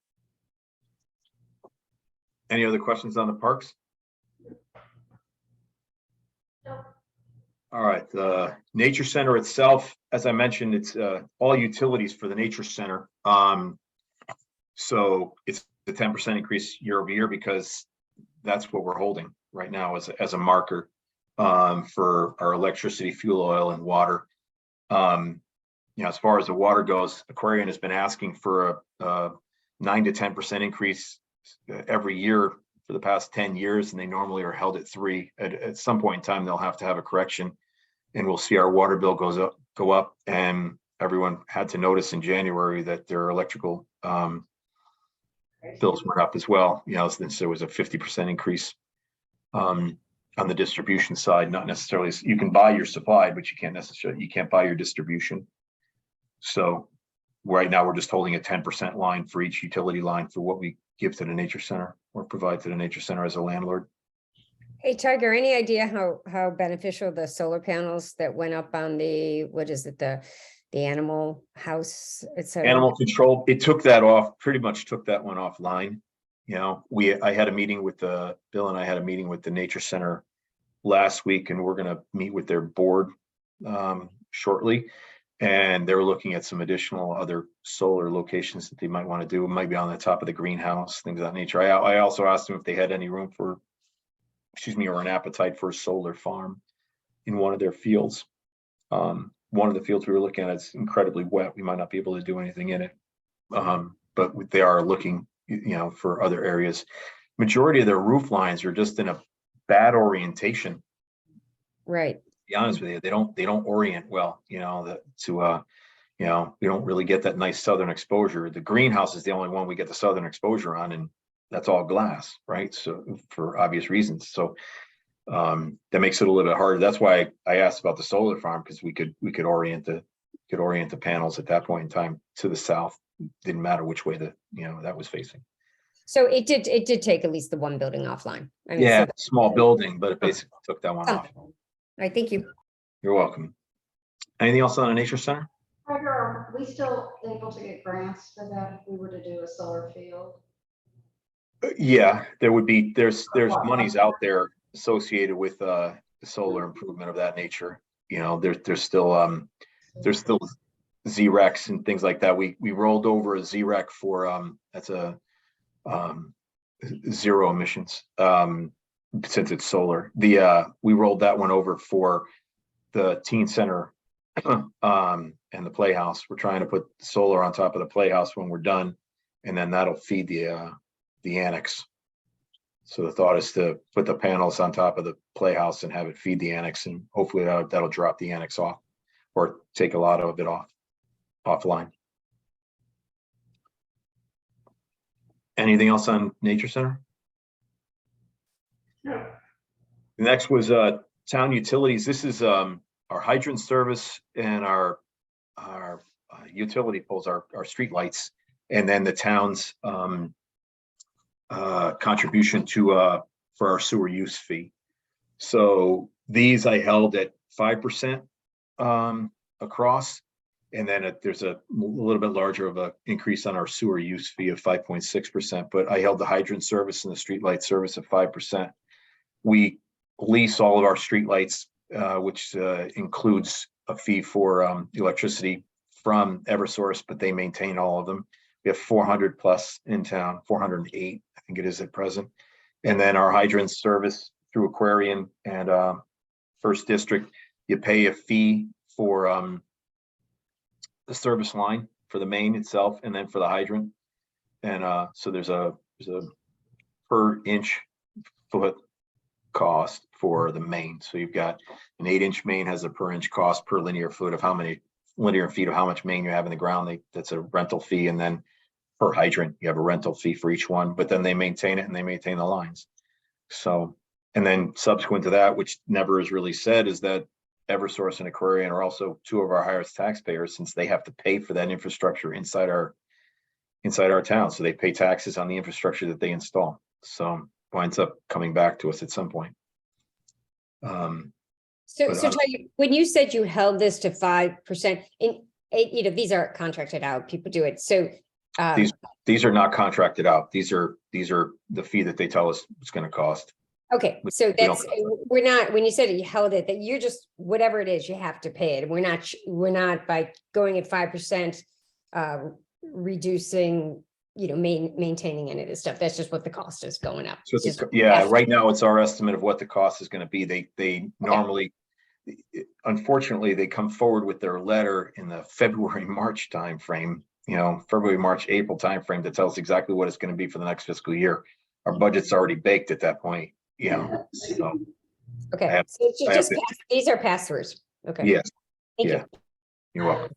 Any other questions on the parks? No. All right, the Nature Center itself, as I mentioned, it's all utilities for the Nature Center. So it's the 10% increase year over year because that's what we're holding right now as a marker for our electricity, fuel oil, and water. You know, as far as the water goes, Aquarian has been asking for a 9 to 10% increase every year for the past 10 years, and they normally are held at 3. At some point in time, they'll have to have a correction, and we'll see our water bill go up. And everyone had to notice in January that their electrical bills went up as well. You know, since there was a 50% increase on the distribution side. Not necessarily, you can buy your supply, but you can't buy your distribution. So right now we're just holding a 10% line for each utility line for what we give to the Nature Center or provide to the Nature Center as a landlord. Hey, Tiger, any idea how beneficial the solar panels that went up on the, what is it, the animal house? It's Animal control, it took that off, pretty much took that one offline. You know, I had a meeting with Bill and I had a meeting with the Nature Center last week, and we're gonna meet with their board shortly. And they're looking at some additional other solar locations that they might want to do. It might be on the top of the greenhouse, things of that nature. I also asked them if they had any room for, or an appetite for a solar farm in one of their fields. One of the fields we were looking at is incredibly wet. We might not be able to do anything in it. But they are looking, for other areas. Majority of their roof lines are just in a bad orientation. right. To be honest with you, they don't orient well, we don't really get that nice southern exposure. The greenhouse is the only one we get the southern exposure on, and that's all glass, right? So for obvious reasons. So that makes it a little bit harder. That's why I asked about the solar farm, because we could orient the panels at that point in time to the south. Didn't matter which way that was facing. So it did take at least the one building offline. I mean, Yeah, so small building, but it basically took that one off. all right, thank you. You're welcome. Anything else on the Nature Center? Tiger, are we still able to get grants for that if we were to do a solar field? Yeah, there's monies out there associated with the solar improvement of that nature. There's still ZRECs and things like that. We rolled over a ZREC for that's a zero emissions since it's solar. We rolled that one over for the teen center and the playhouse. We're trying to put solar on top of the playhouse when we're done, and then that'll feed the annex. So the thought is to put the panels on top of the playhouse and have it feed the annex, and hopefully that'll drop the annex off or take a lot of it offline. Anything else on Nature Center? No. Next was town utilities. This is our hydrant service and our utility poles, our street lights, and then the town's contribution for our sewer use fee. So these I held at 5% across, and then there's a little bit larger of an increase on our sewer use fee of 5.6%, but I held the hydrant service and the street light service at 5%. We lease all of our street lights, which includes a fee for electricity from Eversource, but they maintain all of them. We have 400 plus in town, 408, I think it is at present. And then our hydrant service through Aquarian and First District, you pay a fee for the service line for the main itself, and then for the hydrant. And so there's a per inch foot cost for the main. So you've got an 8-inch main has a per inch cost per linear foot of how many linear feet of how much main you have in the ground. That's a rental fee, and then per hydrant you have a rental fee for each one, but then they maintain it and they maintain the lines. So, And then subsequent to that, which never is really said, is that Eversource and Aquarian are also two of our highest taxpayers, since they have to pay for that infrastructure inside our town. So they pay taxes on the infrastructure that they install. So winds up coming back to us at some point. So, But, Tiger, when you said you held this to 5%, these are contracted out, people do it. So, These are not contracted out. These are the fee that they tell us it's going to cost. okay, We- so we don't- we're not, when you said you held it, that you're just, whatever it is, you have to pay it. We're not by going at 5%, reducing, maintaining any of this stuff. That's just what the cost is going up. So It's just- right now it's our estimate of what the cost is going to be. They normally, unfortunately, they come forward with their letter in the February, March timeframe, February, March, April timeframe that tells exactly what it's going to be for the next fiscal year. Our budget's already baked at that point, so, Okay, I have- so it's I have just, to- these are pass-throughs. Okay. yes, Thank yeah. you. You're welcome.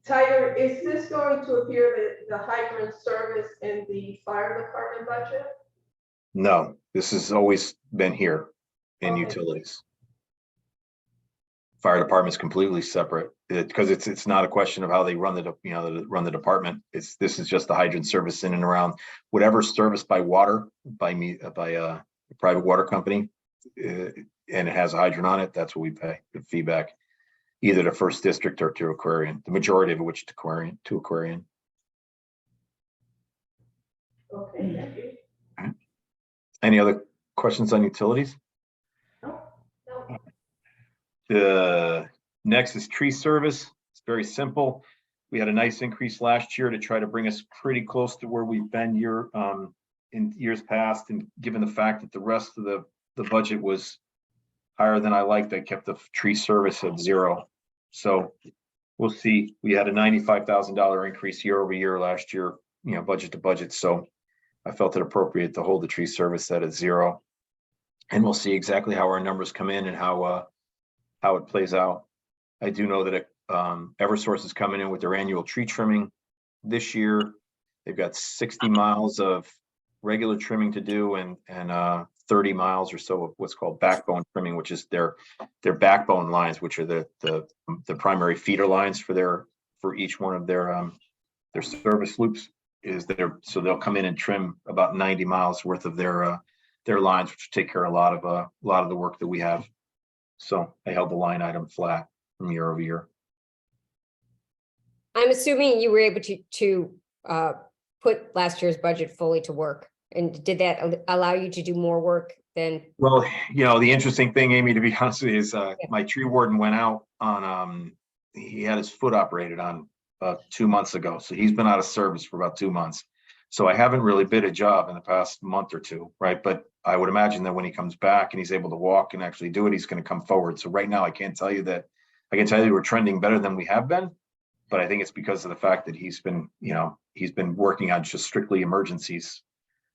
Tiger, is this going to appear the hydrant service in the fire department budget? No, this has always been here in Okay. utilities. Fire department's completely separate, because it's not a question of how they run the department. This is just the hydrant service in and around whatever's serviced by water, by a private water company, and it has a hydrant on it. That's what we pay the feedback, either to First District or to Aquarian. The majority of which to Aquarian. Okay, thank you. Any other questions on utilities? No. The next is tree service. It's very simple. We had a nice increase last year to try to bring us pretty close to where we've been in years past. And given the fact that the rest of the budget was higher than I liked, I kept the tree service at 0. So we'll see. We had a $95,000 increase year over year last year, budget to budget. So I felt it appropriate to hold the tree service at 0. And we'll see exactly how our numbers come in and how it plays out. I do know that Eversource is coming in with their annual tree trimming this year. They've got 60 miles of regular trimming to do and 30 miles or so of what's called backbone trimming, which is their backbone lines, which are the primary feeder lines for each one of their service loops. So they'll come in and trim about 90 miles worth of their lines, which take care of a lot of the work that we have. So I held the line item flat from year over year. I'm assuming you were able to put last year's budget fully to work. And did that allow you to do more work than? Well, the interesting thing, Amy, to be honest with you, is my tree warden went out on, he had his foot operated on 2 months ago. So he's been out of service for about 2 months. So I haven't really bid a job in the past month or two, right? But I would imagine that when he comes back and he's able to walk and actually do it, he's going to come forward. So right now, I can't tell you that. I can tell you we're trending better than we have been, but I think it's because of the fact that he's been working on just strictly emergencies,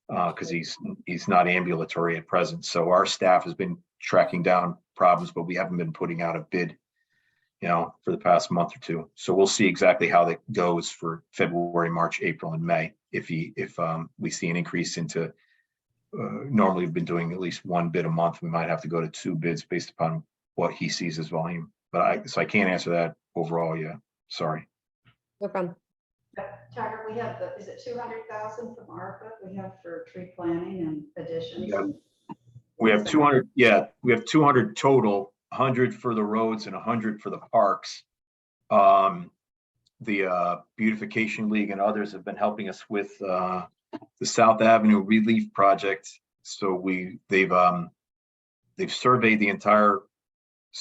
because he's not ambulatory at present. So our staff has been tracking down problems, but we haven't been putting out a bid, for the past month or two. So we'll see exactly how that goes for February, March, April, and May. If we see an increase into, normally we've been doing at least 1 bid a month. We might have to go to 2 bids based upon what he sees as volume. But I can't answer that overall yet. Sorry. No problem. Tiger, we have is it 200,000 from ARPA we have for tree planting and additions? Yeah. We have 200. Yeah, we have 200 total, 100 for the roads and 100 for the parks. The Beautification League and others have been helping us with the South Avenue Relief Project. So they've surveyed the entire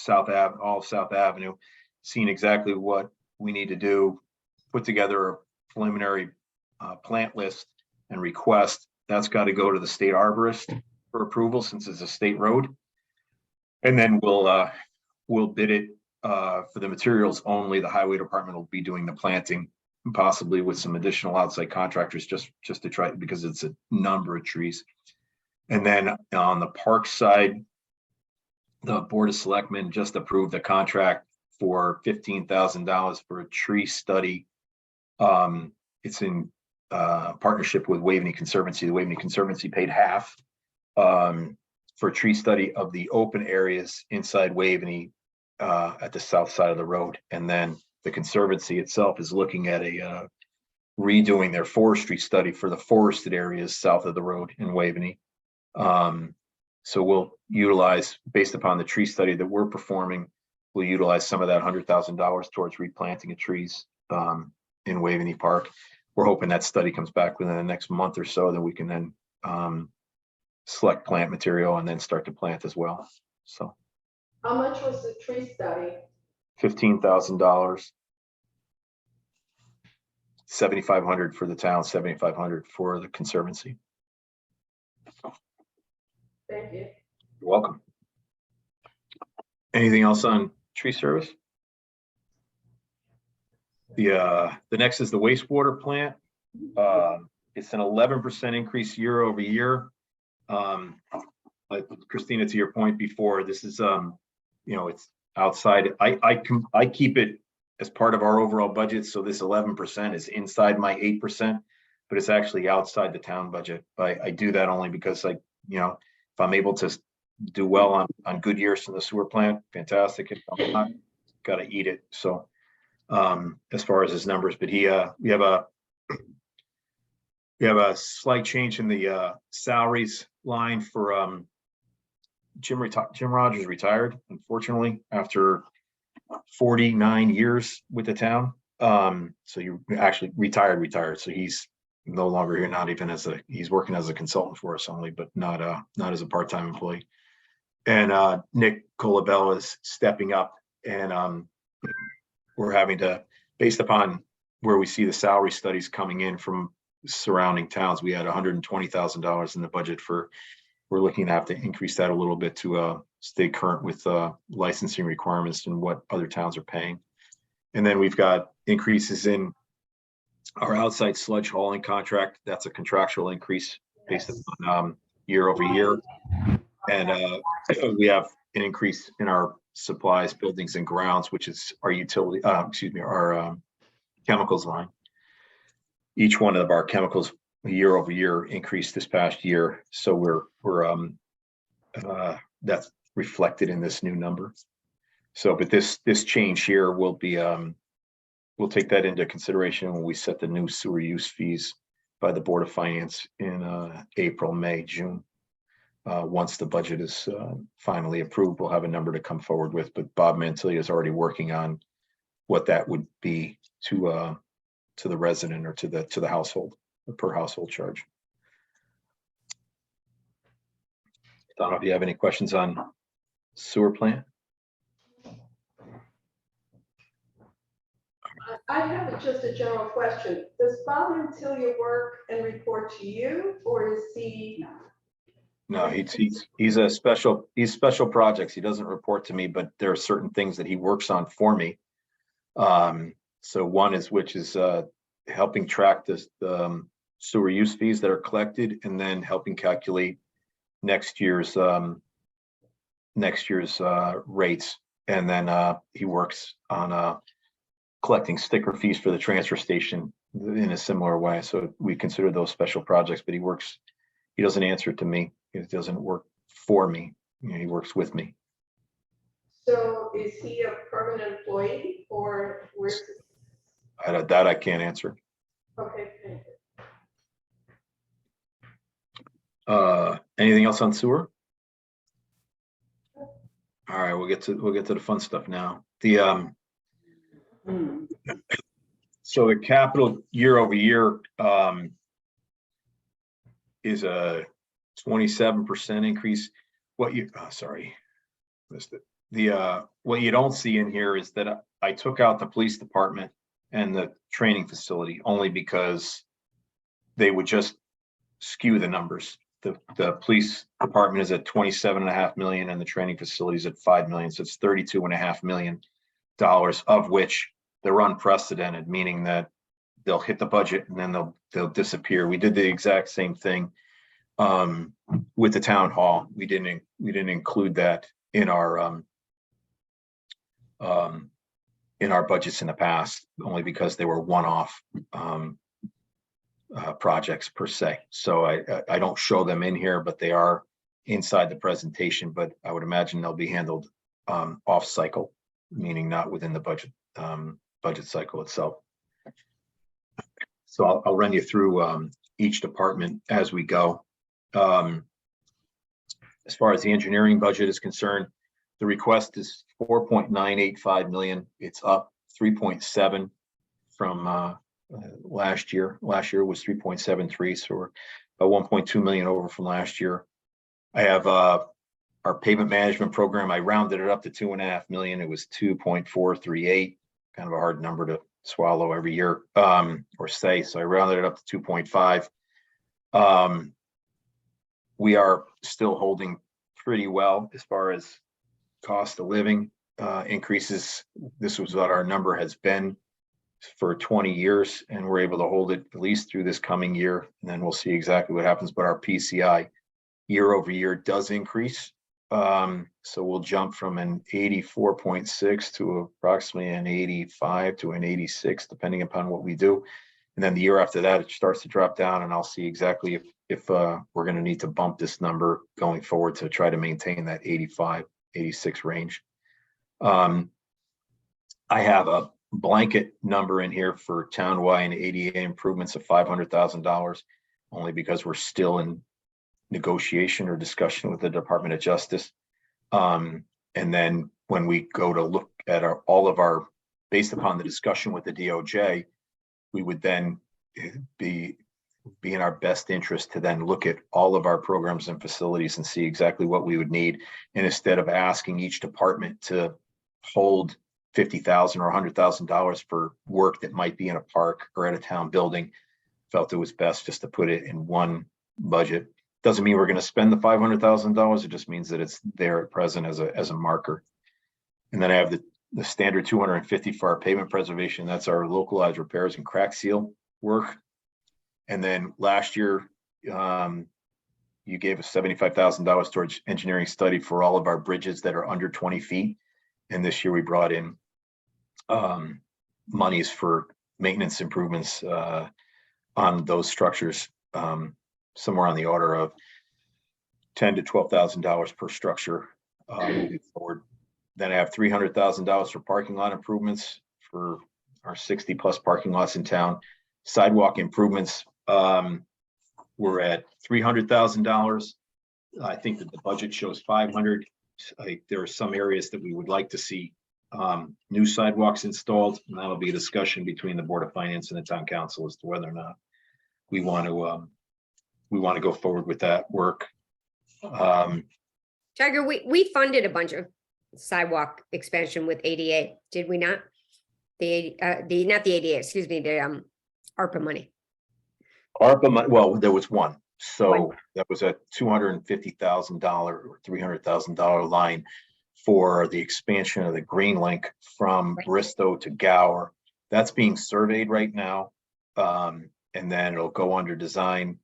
all of South Avenue, seen exactly what we need to do, put together a preliminary plant list and request. That's got to go to the state arborist for approval, since it's a state road. And then we'll bid it for the materials only. The highway department will be doing the planting, possibly with some additional outside contractors, just to try, because it's a number of trees. And then on the park side, the Board of Selectmen just approved a contract for $15,000 for a tree study. It's in partnership with Waveney Conservancy. The Waveney Conservancy paid half, for a tree study of the open areas inside Waveney at the south side of the road. And then the Conservancy itself is looking at a redoing their forestry study for the forested areas south of the road in Waveney. So we'll utilize, based upon the tree study that we're performing, we'll utilize some of that $100,000 towards replanting of trees in Waveney Park. We're hoping that study comes back within the next month or so, that we can then select plant material and then start to plant as well. So How much was the tree study? $15,000, 7,500 for the town, 7,500 for the Conservancy. Thank you. You're welcome. Anything else on tree service? The next is the wastewater plant. It's an 11% increase year over year. Like Christina, to your point before, this is it's outside. I keep it as part of our overall budget, so this 11% is inside my 8%, but it's actually outside the town budget. I do that only because if I'm able to do well on good years in the sewer plant, fantastic. If I'm not, gotta eat it. So as far as his numbers, but we have a slight change in the salaries line for Jim Rogers retired, unfortunately, after 49 years with the town. So you actually retired. So he's no longer here, not even he's working as a consultant for us only, but not as a part-time employee. And Nick Colabella is stepping up, and we're having to, based upon where we see the salary studies coming in from surrounding towns, we had $120,000 in the budget we're looking to have to increase that a little bit to stay current with licensing requirements and what other towns are paying. And then we've got increases in our outside sludge hauling contract. That's a contractual increase based on year over year. And we have an increase in our supplies, buildings and grounds, which is our utility, our chemicals line. Each one of our chemicals year over year increased this past year. So we're that's reflected in this new number. So, but this change here will be, we'll take that into consideration when we set the new sewer use fees by the Board of Finance in April, May, June. Once the budget is finally approved, we'll have a number to come forward with, but Bob Mantilia is already working on what that would be to the resident or to the household, the per household charge. I don't know if you have any questions on sewer plant. I have just a general question. Does Bob Mantilia work and report to you, or is he? No, he's special projects. He doesn't report to me, but there are certain things that he works on for me. So one is, which is helping track the sewer use fees that are collected, and then helping calculate next year's rates. And then he works on collecting sticker fees for the transfer station in a similar way. So we consider those special projects, but he doesn't answer to me. He doesn't work for me. He works with me. So is he a permanent employee, or where's? That I can't answer. Okay, thank you. Anything else on sewer? All right, we'll get to the fun stuff now. So the capital year over year is a 27% increase. What you don't see in here is that I took out the police department and the training facility only because they would just skew the numbers. The police department is at 27.5 million and the training facility is at 5 million. So it's $32.5 million, of which they're unprecedented, meaning that they'll hit the budget and then they'll disappear. We did the exact same thing with the town hall. We didn't include that in our budgets in the past, only because they were one-off projects per se. So I don't show them in here, but they are inside the presentation, but I would imagine they'll be handled off cycle, meaning not within the budget cycle itself. So I'll run you through each department as we go. As far as the engineering budget is concerned, the request is 4.985 million. It's up 3.7 from last year. Last year was 3.73, so we're about 1.2 million over from last year. I have our pavement management program. I rounded it up to 2.5 million. It was 2.438, kind of a hard number to swallow every year or say. So I rounded it up to 2.5. We are still holding pretty well as far as cost of living increases. This was what our number has been for 20 years, and we're able to hold it at least through this coming year, and then we'll see exactly what happens. But our PCI year over year does increase. So we'll jump from an 84.6 to approximately an 85 to an 86, depending upon what we do. And then the year after that, it starts to drop down, and I'll see exactly if we're going to need to bump this number going forward to try to maintain that 85, 86 range. I have a blanket number in here for townwide and ADA improvements of $500,000, only because we're still in negotiation or discussion with the Department of Justice. And then when we go to look at all of our, based upon the discussion with the DOJ, we would then be in our best interest to then look at all of our programs and facilities and see exactly what we would need. And instead of asking each department to hold $50,000 or $100,000 for work that might be in a park or at a town building, felt it was best just to put it in one budget. Doesn't mean we're going to spend the $500,000. It just means that it's there at present as a marker. And then I have the standard 250 for our pavement preservation. That's our localized repairs and crack seal work. And then last year, you gave us $75,000 towards engineering study for all of our bridges that are under 20 feet. And this year we brought in monies for maintenance improvements on those structures, somewhere on the order of $10,000 to $12,000 per structure moving forward. Then I have $300,000 for parking lot improvements for our 60 plus parking lots in town. Sidewalk improvements, we're at $300,000. I think that the budget shows 500. There are some areas that we would like to see new sidewalks installed, and that'll be a discussion between the Board of Finance and the Town Council as to whether or not we want to go forward with that work. Tiger, we funded a bunch of sidewalk expansion with ADA, did we not? Not the ADA, excuse me, the ARPA money. ARPA money, well, there was one. So that was a $250,000 or $300,000 line for the expansion of the Green Link from Bristow to Gower. That's being surveyed right now. And then it'll go under design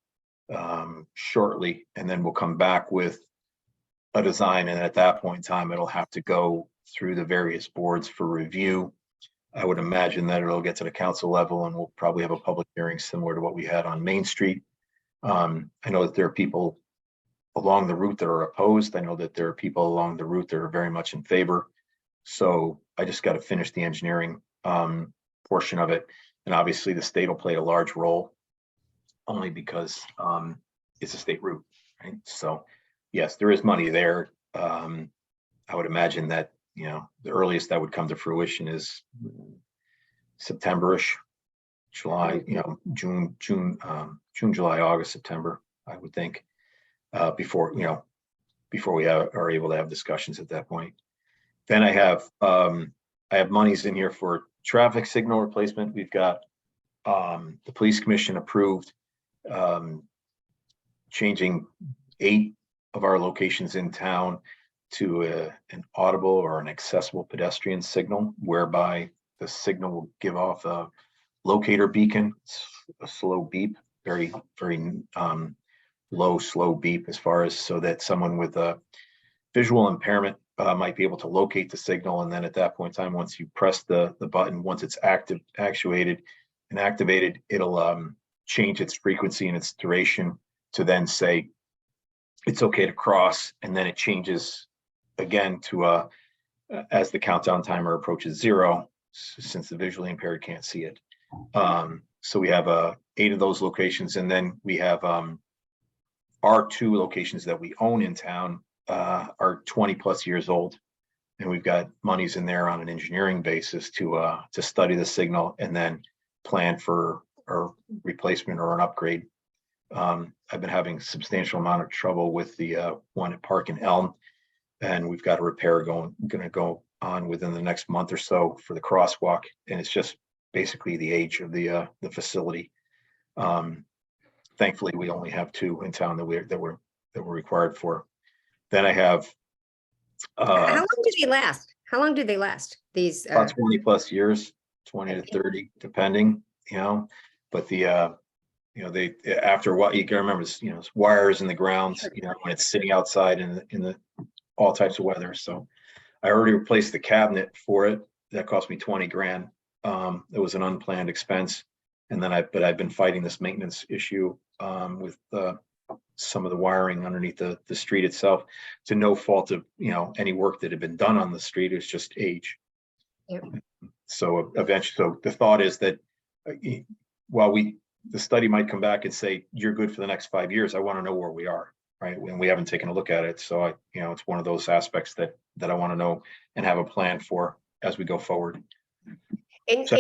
shortly. And then we'll come back with a design. And at that point in time, it'll have to go through the various boards for review. I would imagine that it'll get to the council level, and we'll probably have a public hearing similar to what we had on Main Street. I know that there are people along the route that are opposed. I know that there are people along the route that are very much in favor. So I just got to finish the engineering portion of it. And obviously the state will play a large role only because it's a state route, right? So yes, there is money there. I would imagine that, the earliest that would come to fruition is September-ish, July, June, July, August, September, I would think, before we are able to have discussions at that point. Then I have monies in here for traffic signal replacement. We've got the police commission approved changing 8 of our locations in town to an audible or an accessible pedestrian signal, whereby the signal will give off a locator beacon, a slow beep, very, very low, slow beep, as far as so that someone with a visual impairment might be able to locate the signal. And then at that point in time, once you press the button, once it's actuated and activated, it'll change its frequency and its duration to then say, it's okay to cross, and then it changes again to as the countdown timer approaches 0, since the visually impaired can't see it. So we have 8 of those locations, and then we have our 2 locations that we own in town are 20+ years old, and we've got monies in there on an engineering basis to study the signal and then plan for a replacement or an upgrade. I've been having substantial amount of trouble with the one at Park and Elm, and we've got a repair going to go on within the next month or so for the crosswalk, and it's just basically the age of the facility. Thankfully, we only have 2 in town that we're required for. Then I have How long do they last? How long do they last? These, about 20+ years, 20 to 30, depending, but the they, after what, you can remember, it's wires in the ground, when it's sitting outside in the all types of weather. So I already replaced the cabinet for it. That cost me 20 grand. It was an unplanned expense. And then but I've been fighting this maintenance issue with some of the wiring underneath the street itself, to no fault of any work that had been done on the street. It's just age. Yep. So eventually, so the thought is that while the study might come back and say you're good for the next 5 years, I want to know where we are, right? When we haven't taken a look at it. So it's one of those aspects that I want to know and have a plan for as we go forward. So I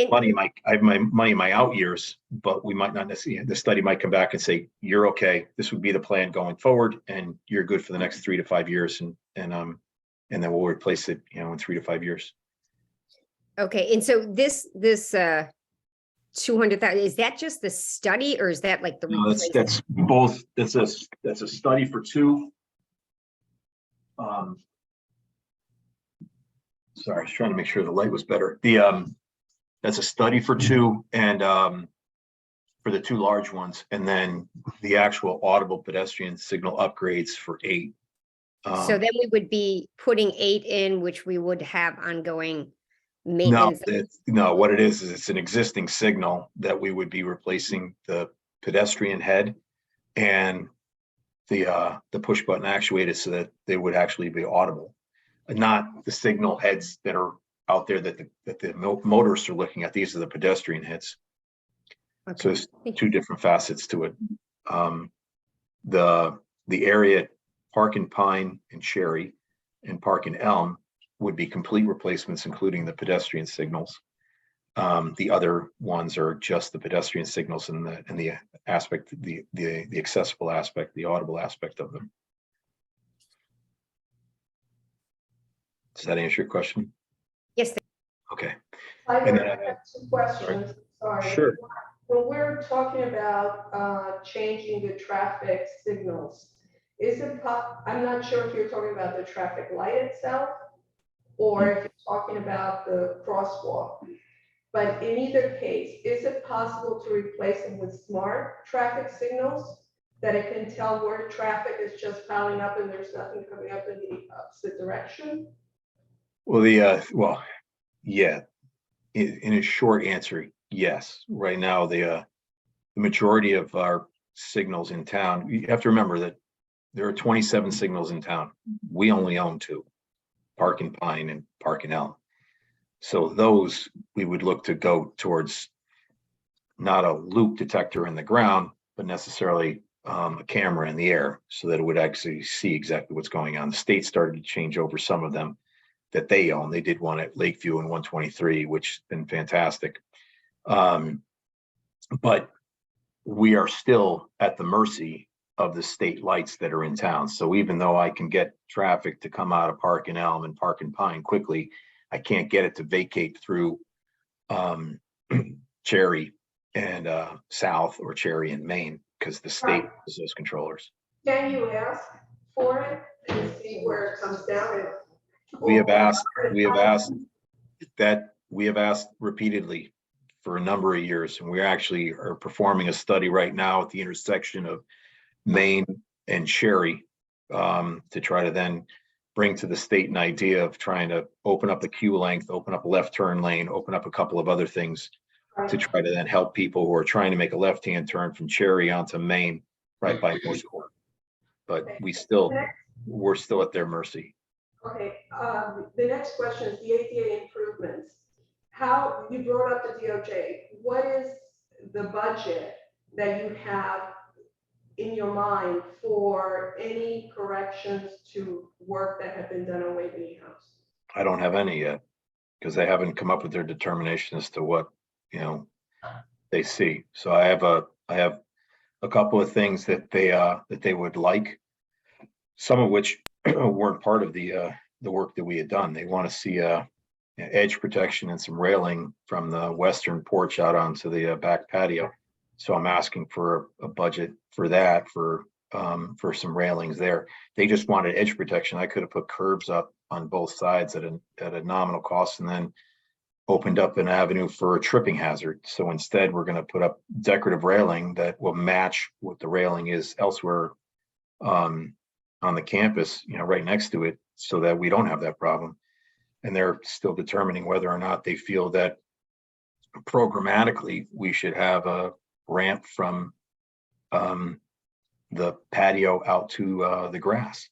have my money in my out years, but we might not necessarily, the study might come back and say, you're okay, this would be the plan going forward, and you're good for the next 3 to 5 years. And then we'll replace it, in 3 to 5 years. Okay, and so this 200,000, is that just the study, or is that like the? No, that's both. That's a study for 2. Sorry, I was trying to make sure the light was better. That's a study for 2, and for the 2 large ones, and then the actual audible pedestrian signal upgrades for 8. So then we would be putting 8 in, which we would have ongoing No, maintenance. no, what it is it's an existing signal that we would be replacing the pedestrian head and the push button actuated, so that they would actually be audible, not the signal heads that are out there that the motorists are looking at. These are the pedestrian heads. Okay. So there's 2 different facets to it. The area Park and Pine and Cherry and Park and Elm would be complete replacements, including the pedestrian signals. The other ones are just the pedestrian signals and the aspect, the accessible aspect, the audible aspect of them. Does that answer your question? Yes. Okay. I And then I have 2 questions, sorry. Sure. When we're talking about changing the traffic signals, I'm not sure if you're talking about the traffic light itself, or if you're talking about the crosswalk. But in either case, is it possible to replace them with smart traffic signals that it can tell where traffic is just piling up and there's nothing coming up in the opposite direction? Well, yeah. In a short answer, yes. Right now, the majority of our signals in town, you have to remember that there are 27 signals in town. We only own 2, Park and Pine and Park and Elm. So those we would look to go towards not a loop detector in the ground, but necessarily a camera in the air, so that it would actually see exactly what's going on. The state started to change over some of them that they own. They did one at Lakeview and 123, which has been fantastic. But we are still at the mercy of the state lights that are in town. So even though I can get traffic to come out of Park and Elm and Park and Pine quickly, I can't get it to vacate through Cherry and South, or Cherry and Maine, because the state has those controllers. Can you ask for it and see where it comes down? We have asked repeatedly for a number of years, and we actually are performing a study right now at the intersection of Maine and Cherry to try to then bring to the state an idea of trying to open up the queue length, open up a left turn lane, open up a couple of other things to try to then help people who are trying to make a left-hand turn from Cherry onto Maine right by Morse Court. but Okay. we're still at their mercy. Okay, the next question is the ADA improvements. How, you brought up the DOJ, what is the budget that you have in your mind for any corrections to work that have been done on Waveney House? I don't have any yet, because they haven't come up with their determination as to what, they see. So I have a couple of things that they would like, some of which weren't part of the work that we had done. They want to see edge protection and some railing from the western porch out onto the back patio. So I'm asking for a budget for that, for some railings there. They just wanted edge protection. I could have put curbs up on both sides at a nominal cost, and then opened up an avenue for a tripping hazard. So instead, we're going to put up decorative railing that will match what the railing is elsewhere on the campus, right next to it, so that we don't have that problem. And they're still determining whether or not they feel that programmatically we should have a ramp from the patio out to the grass.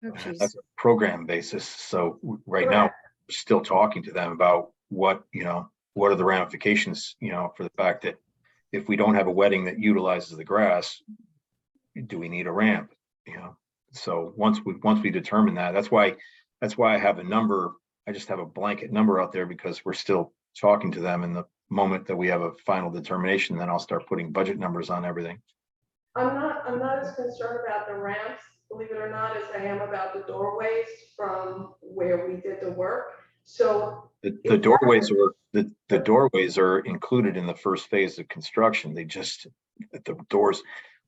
Oh, geez. That's a program basis. So right now, we're still talking to them about what are the ramifications, for the fact that if we don't have a wedding that utilizes the grass, do we need a ramp? So once we determine that, that's why I have a number. I just have a blanket number out there because we're still talking to them. In the moment that we have a final determination, then I'll start putting budget numbers on everything. I'm not as concerned about the ramps, believe it or not, as I am about the doorways from where we did the work. So The doorways are included in the first phase of construction. They just, the doors,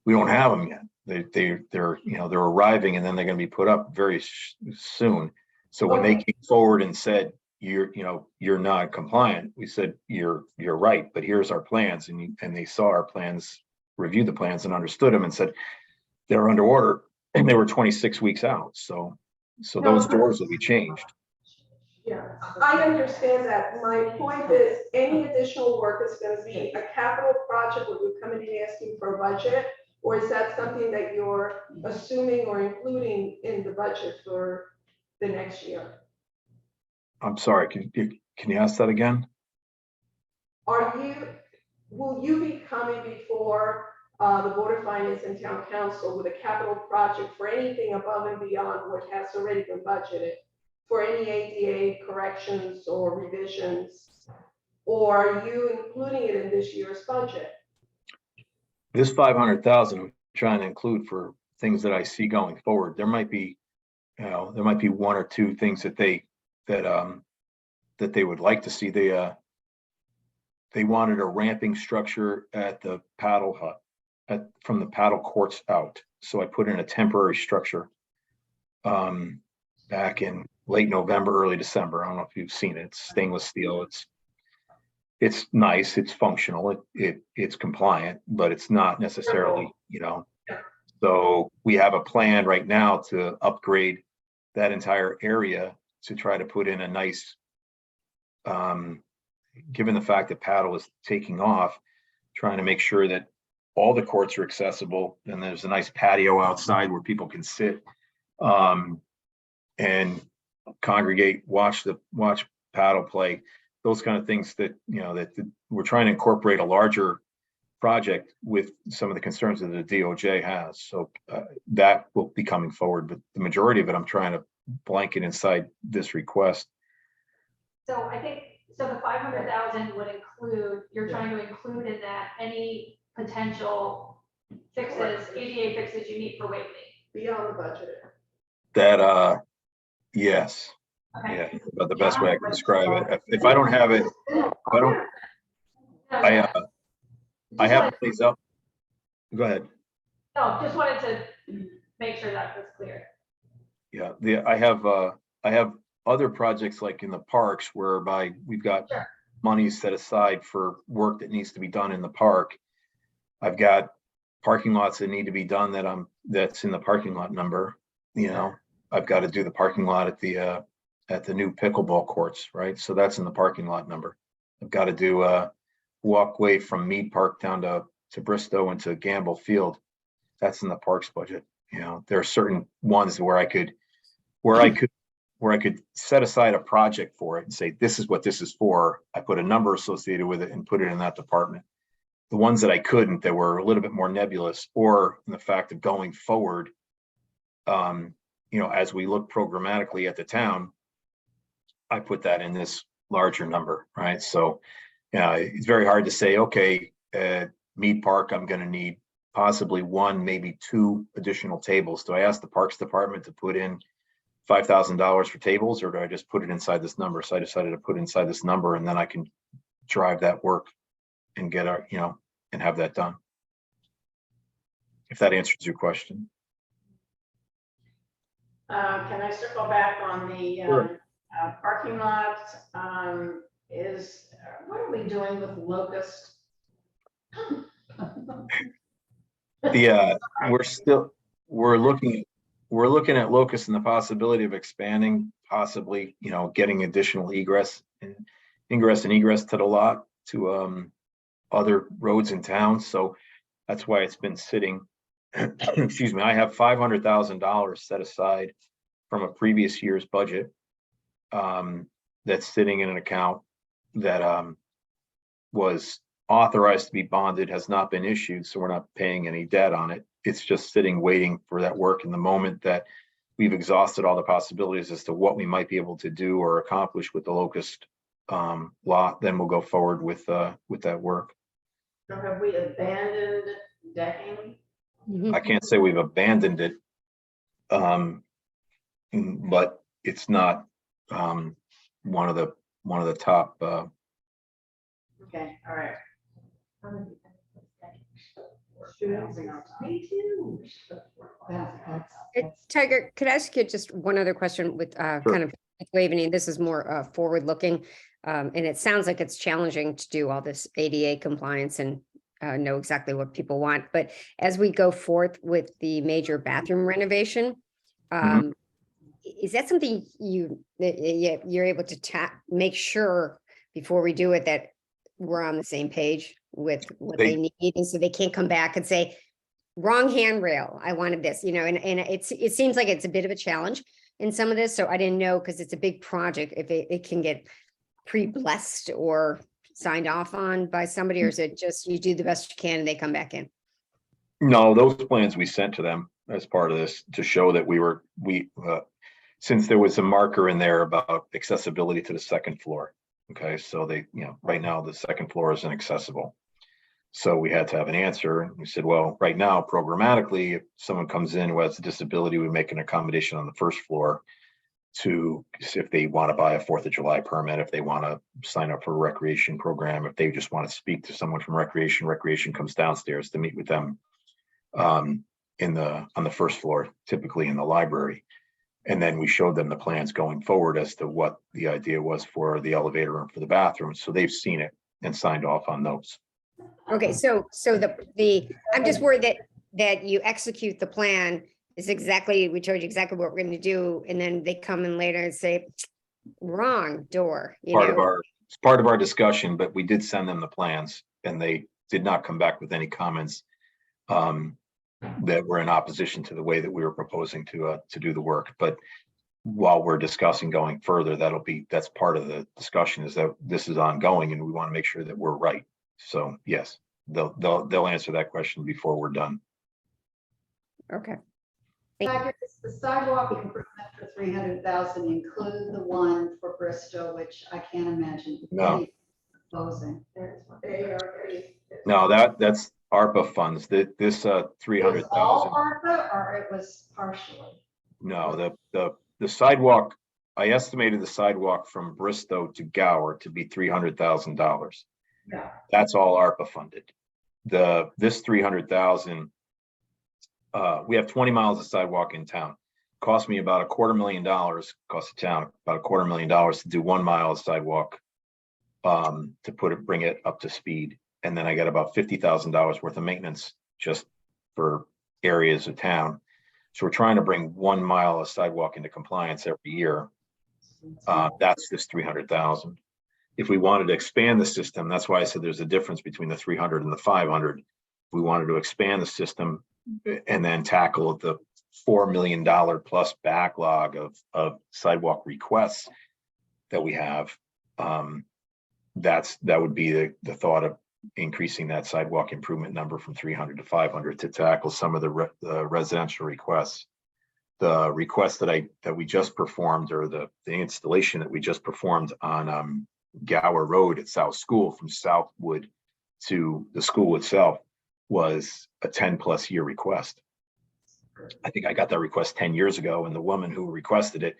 we don't have them yet. They're arriving, and then they're going to be put up very soon. So when they came forward and said, you're not compliant, we said, you're right, but here's our plans. And they saw our plans, reviewed the plans and understood them and said, they're under order, and they were 26 weeks out. So those doors will be changed. yeah, I understand that. My point is, any additional work is going to be a capital project where you're coming in asking for a budget, or is that something that you're assuming or including in the budget for the next year? I'm sorry, can you ask that again? Will you be coming before the Board of Finance and Town Council with a capital project for anything above and beyond what has already been budgeted, for any ADA corrections or revisions, or are you including it in this year's budget? This 500,000 I'm trying to include for things that I see going forward. There might be one or two things that they would like to see. They wanted a ramping structure at the paddle hut, from the paddle courts out. So I put in a temporary structure back in late November, early December. I don't know if you've seen it. It's stainless steel. It's nice. It's functional. It's compliant, but it's not necessarily, So we have a plan right now to upgrade that entire area to try to put in a nice, given the fact that paddle is taking off, trying to make sure that all the courts are accessible, and there's a nice patio outside where people can sit and congregate, watch paddle play, those kind of things that, that we're trying to incorporate a larger project with some of the concerns that the DOJ has. So that will be coming forward, but the majority of it, I'm trying to blanket inside this request. So I think, so the 500,000 would include, you're trying to include in that any potential fixes, ADA fixes you need for Waveney. Beyond the budget. That, yes. Okay. Yeah, but the best way I can describe it. If I don't have it, I have these up. Go ahead. No, just wanted to make sure that was clear. Yeah, I have other projects like in the parks whereby we've got money set aside for work that needs to be done in the park. I've got parking lots that need to be done that's in the parking lot number. I've got to do the parking lot at the new pickleball courts, right? So that's in the parking lot number. I've got to do a walkway from Mead Park down to Bristow into Gamble Field. That's in the parks budget. You know, there are certain ones where I could set aside a project for it and say, this is what this is for. I put a number associated with it and put it in that department. The ones that I couldn't, that were a little bit more nebulous, or in the fact of going forward, you know, as we look programmatically at the town, I put that in this larger number, right? So, it's very hard to say, okay, Mead Park, I'm gonna need possibly one, maybe two additional tables. Do I ask the Parks Department to put in $5,000 for tables, or do I just put it inside this number? So I decided to put inside this number, and then I can drive that work and get our, you know, and have that done. If that answers your question. Can I circle back on the Sure. parking lot? What are we doing with Locust? Yeah, we're looking at Locust and the possibility of expanding, possibly, you know, getting additional ingress and egress to the lot, to other roads in town. So that's why it's been sitting. Excuse me, I have $500,000 set aside from a previous year's budget, that's sitting in an account that was authorized to be bonded, has not been issued, so we're not paying any debt on it. It's just sitting, waiting for that work. In the moment that we've exhausted all the possibilities as to what we might be able to do or accomplish with the Locust lot, then we'll go forward with that work. So have we abandoned decking? Mhm. I can't say we've abandoned it, but it's not one of the top. Okay, all right. Me too. Tiger, could I ask you just one other question with kind of Waveney? This is more forward looking. And it sounds like it's challenging to do all this ADA compliance and know exactly what people want. But as we go forth with the major bathroom renovation, is that something you're able to make sure before we do it that we're on the same page with what they need, and so they can't come back and say, wrong handrail, I wanted this, you know, and it seems like it's a bit of a challenge in some of this. So I didn't know, because it's a big project, if it can get pre-blessed or signed off on by somebody, or is it just you do the best you can and they come back in? No, those plans we sent to them as part of this to show that since there was a marker in there about accessibility to the second floor. Okay, so they, you know, right now the second floor is inaccessible. So we had to have an answer. We said, well, right now, programmatically, if someone comes in who has a disability, we make an accommodation on the first floor to, if they want to buy a 4th of July permit, if they want to sign up for a recreation program, if they just want to speak to someone from recreation comes downstairs to meet with them on the first floor, typically in the library. And then we showed them the plans going forward as to what the idea was for the elevator and for the bathroom. So they've seen it and signed off on those. Okay, so I'm just worried that you execute the plan is exactly, we told you exactly what we're going to do, and then they come in later and say, wrong door. It's part of our discussion, but we did send them the plans, and they did not come back with any comments that were in opposition to the way that we were proposing to do the work. But while we're discussing going further, that's part of the discussion, is that this is ongoing and we want to make sure that we're right. So yes, they'll answer that question before we're done. Okay. Does the sidewalk improvement for 300,000 include the one for Bristol, which I can't imagine No. proposing? No, that's ARPA funds. This It was all 300,000. ARPA, or it was partially? No, the sidewalk, I estimated the sidewalk from Bristow to Gower to be $300,000. Yeah. That's all ARPA funded. This 300,000, we have 20 miles of sidewalk in town. Cost me about $250,000, cost the town about $250,000 to do 1 mile of sidewalk, to bring it up to speed. And then I got about $50,000 worth of maintenance just for areas of town. So we're trying to bring 1 mile of sidewalk into compliance every year. That's this 300,000. If we wanted to expand the system, that's why I said there's a difference between the 300 and the 500. If we wanted to expand the system and then tackle the $4 million plus backlog of sidewalk requests that we have. That would be the thought of increasing that sidewalk improvement number from 300 to 500 to tackle some of the residential requests. The request that we just performed, or the installation that we just performed on Gower Road at South School, from Southwood to the school itself, was a 10+ year request. I think I got that request 10 years ago, and the woman who requested it,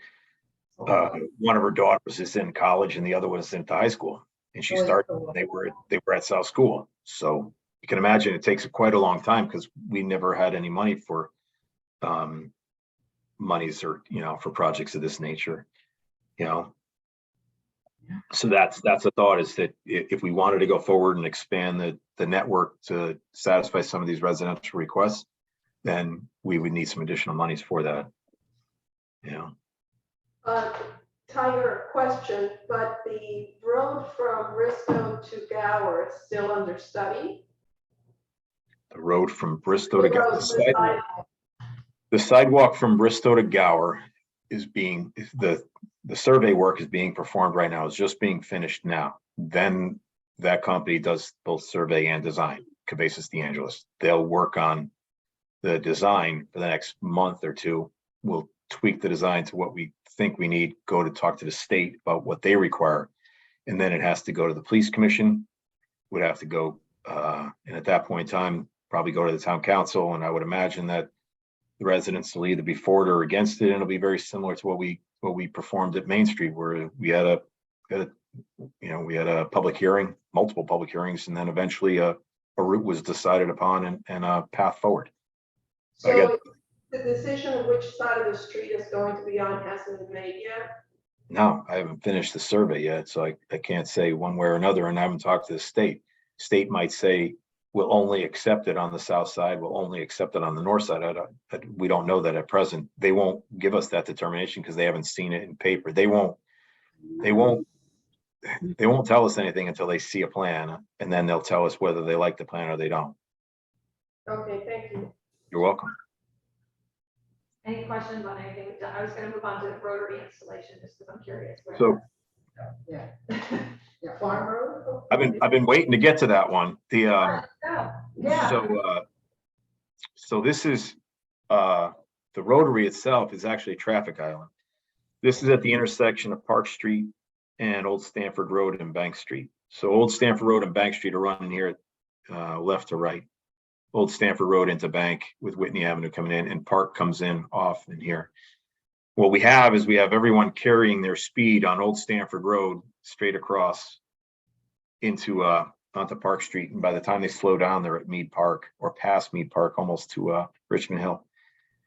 one of her daughters is in college and the other was into high school, and she started, they were at South School. So you can imagine it takes quite a long time, because we never had any money for monies, or for projects of this nature. So that's a thought, is that if we wanted to go forward and expand the network to satisfy some of these residential requests, then we would need some additional monies for that. Tiger, question, but the road from Bristow to Gower is still under study? The road from Bristow to The Gower, road, the sidewalk. the sidewalk from Bristow to Gower is being, the survey work is being performed right now, is just being finished now. Then that company does both survey and design, Cabezas de Angelis. They'll work on the design for the next month or two. We'll tweak the design to what we think we need, go to talk to the state about what they require, and then it has to go to the police commission. Would have to go, and at that point in time, probably go to the town council, and I would imagine that the residents will either be for it or against it, and it'll be very similar to what we performed at Main Street, where we had a public hearing, multiple public hearings, and then eventually a route was decided upon and a path forward. So the decision of which side of the street is going to be on hasn't been made yet? No, I haven't finished the survey yet, so I can't say one way or another, and I haven't talked to the state. State might say, we'll only accept it on the south side, we'll only accept it on the north side. We don't know that at present. They won't give us that determination because they haven't seen it in paper. They won't tell us anything until they see a plan, and then they'll tell us whether they like the plan or they don't. Okay, thank you. You're welcome. Any questions on anything we've done? I was gonna move on to the rotary installation, just because I'm curious. So Yeah. Farm Road? I've been waiting to get to that one. Yeah. So this is the rotary itself is actually a traffic island. This is at the intersection of Park Street and Old Stanford Road and Bank Street. So Old Stanford Road and Bank Street are running here left to right. Old Stanford Road into Bank with Whitney Avenue coming in, and Park comes in off in here. What we have is everyone carrying their speed on Old Stanford Road straight across into onto Park Street, and by the time they slow down, they're at Mead Park or past Mead Park, almost to Richmond Hill.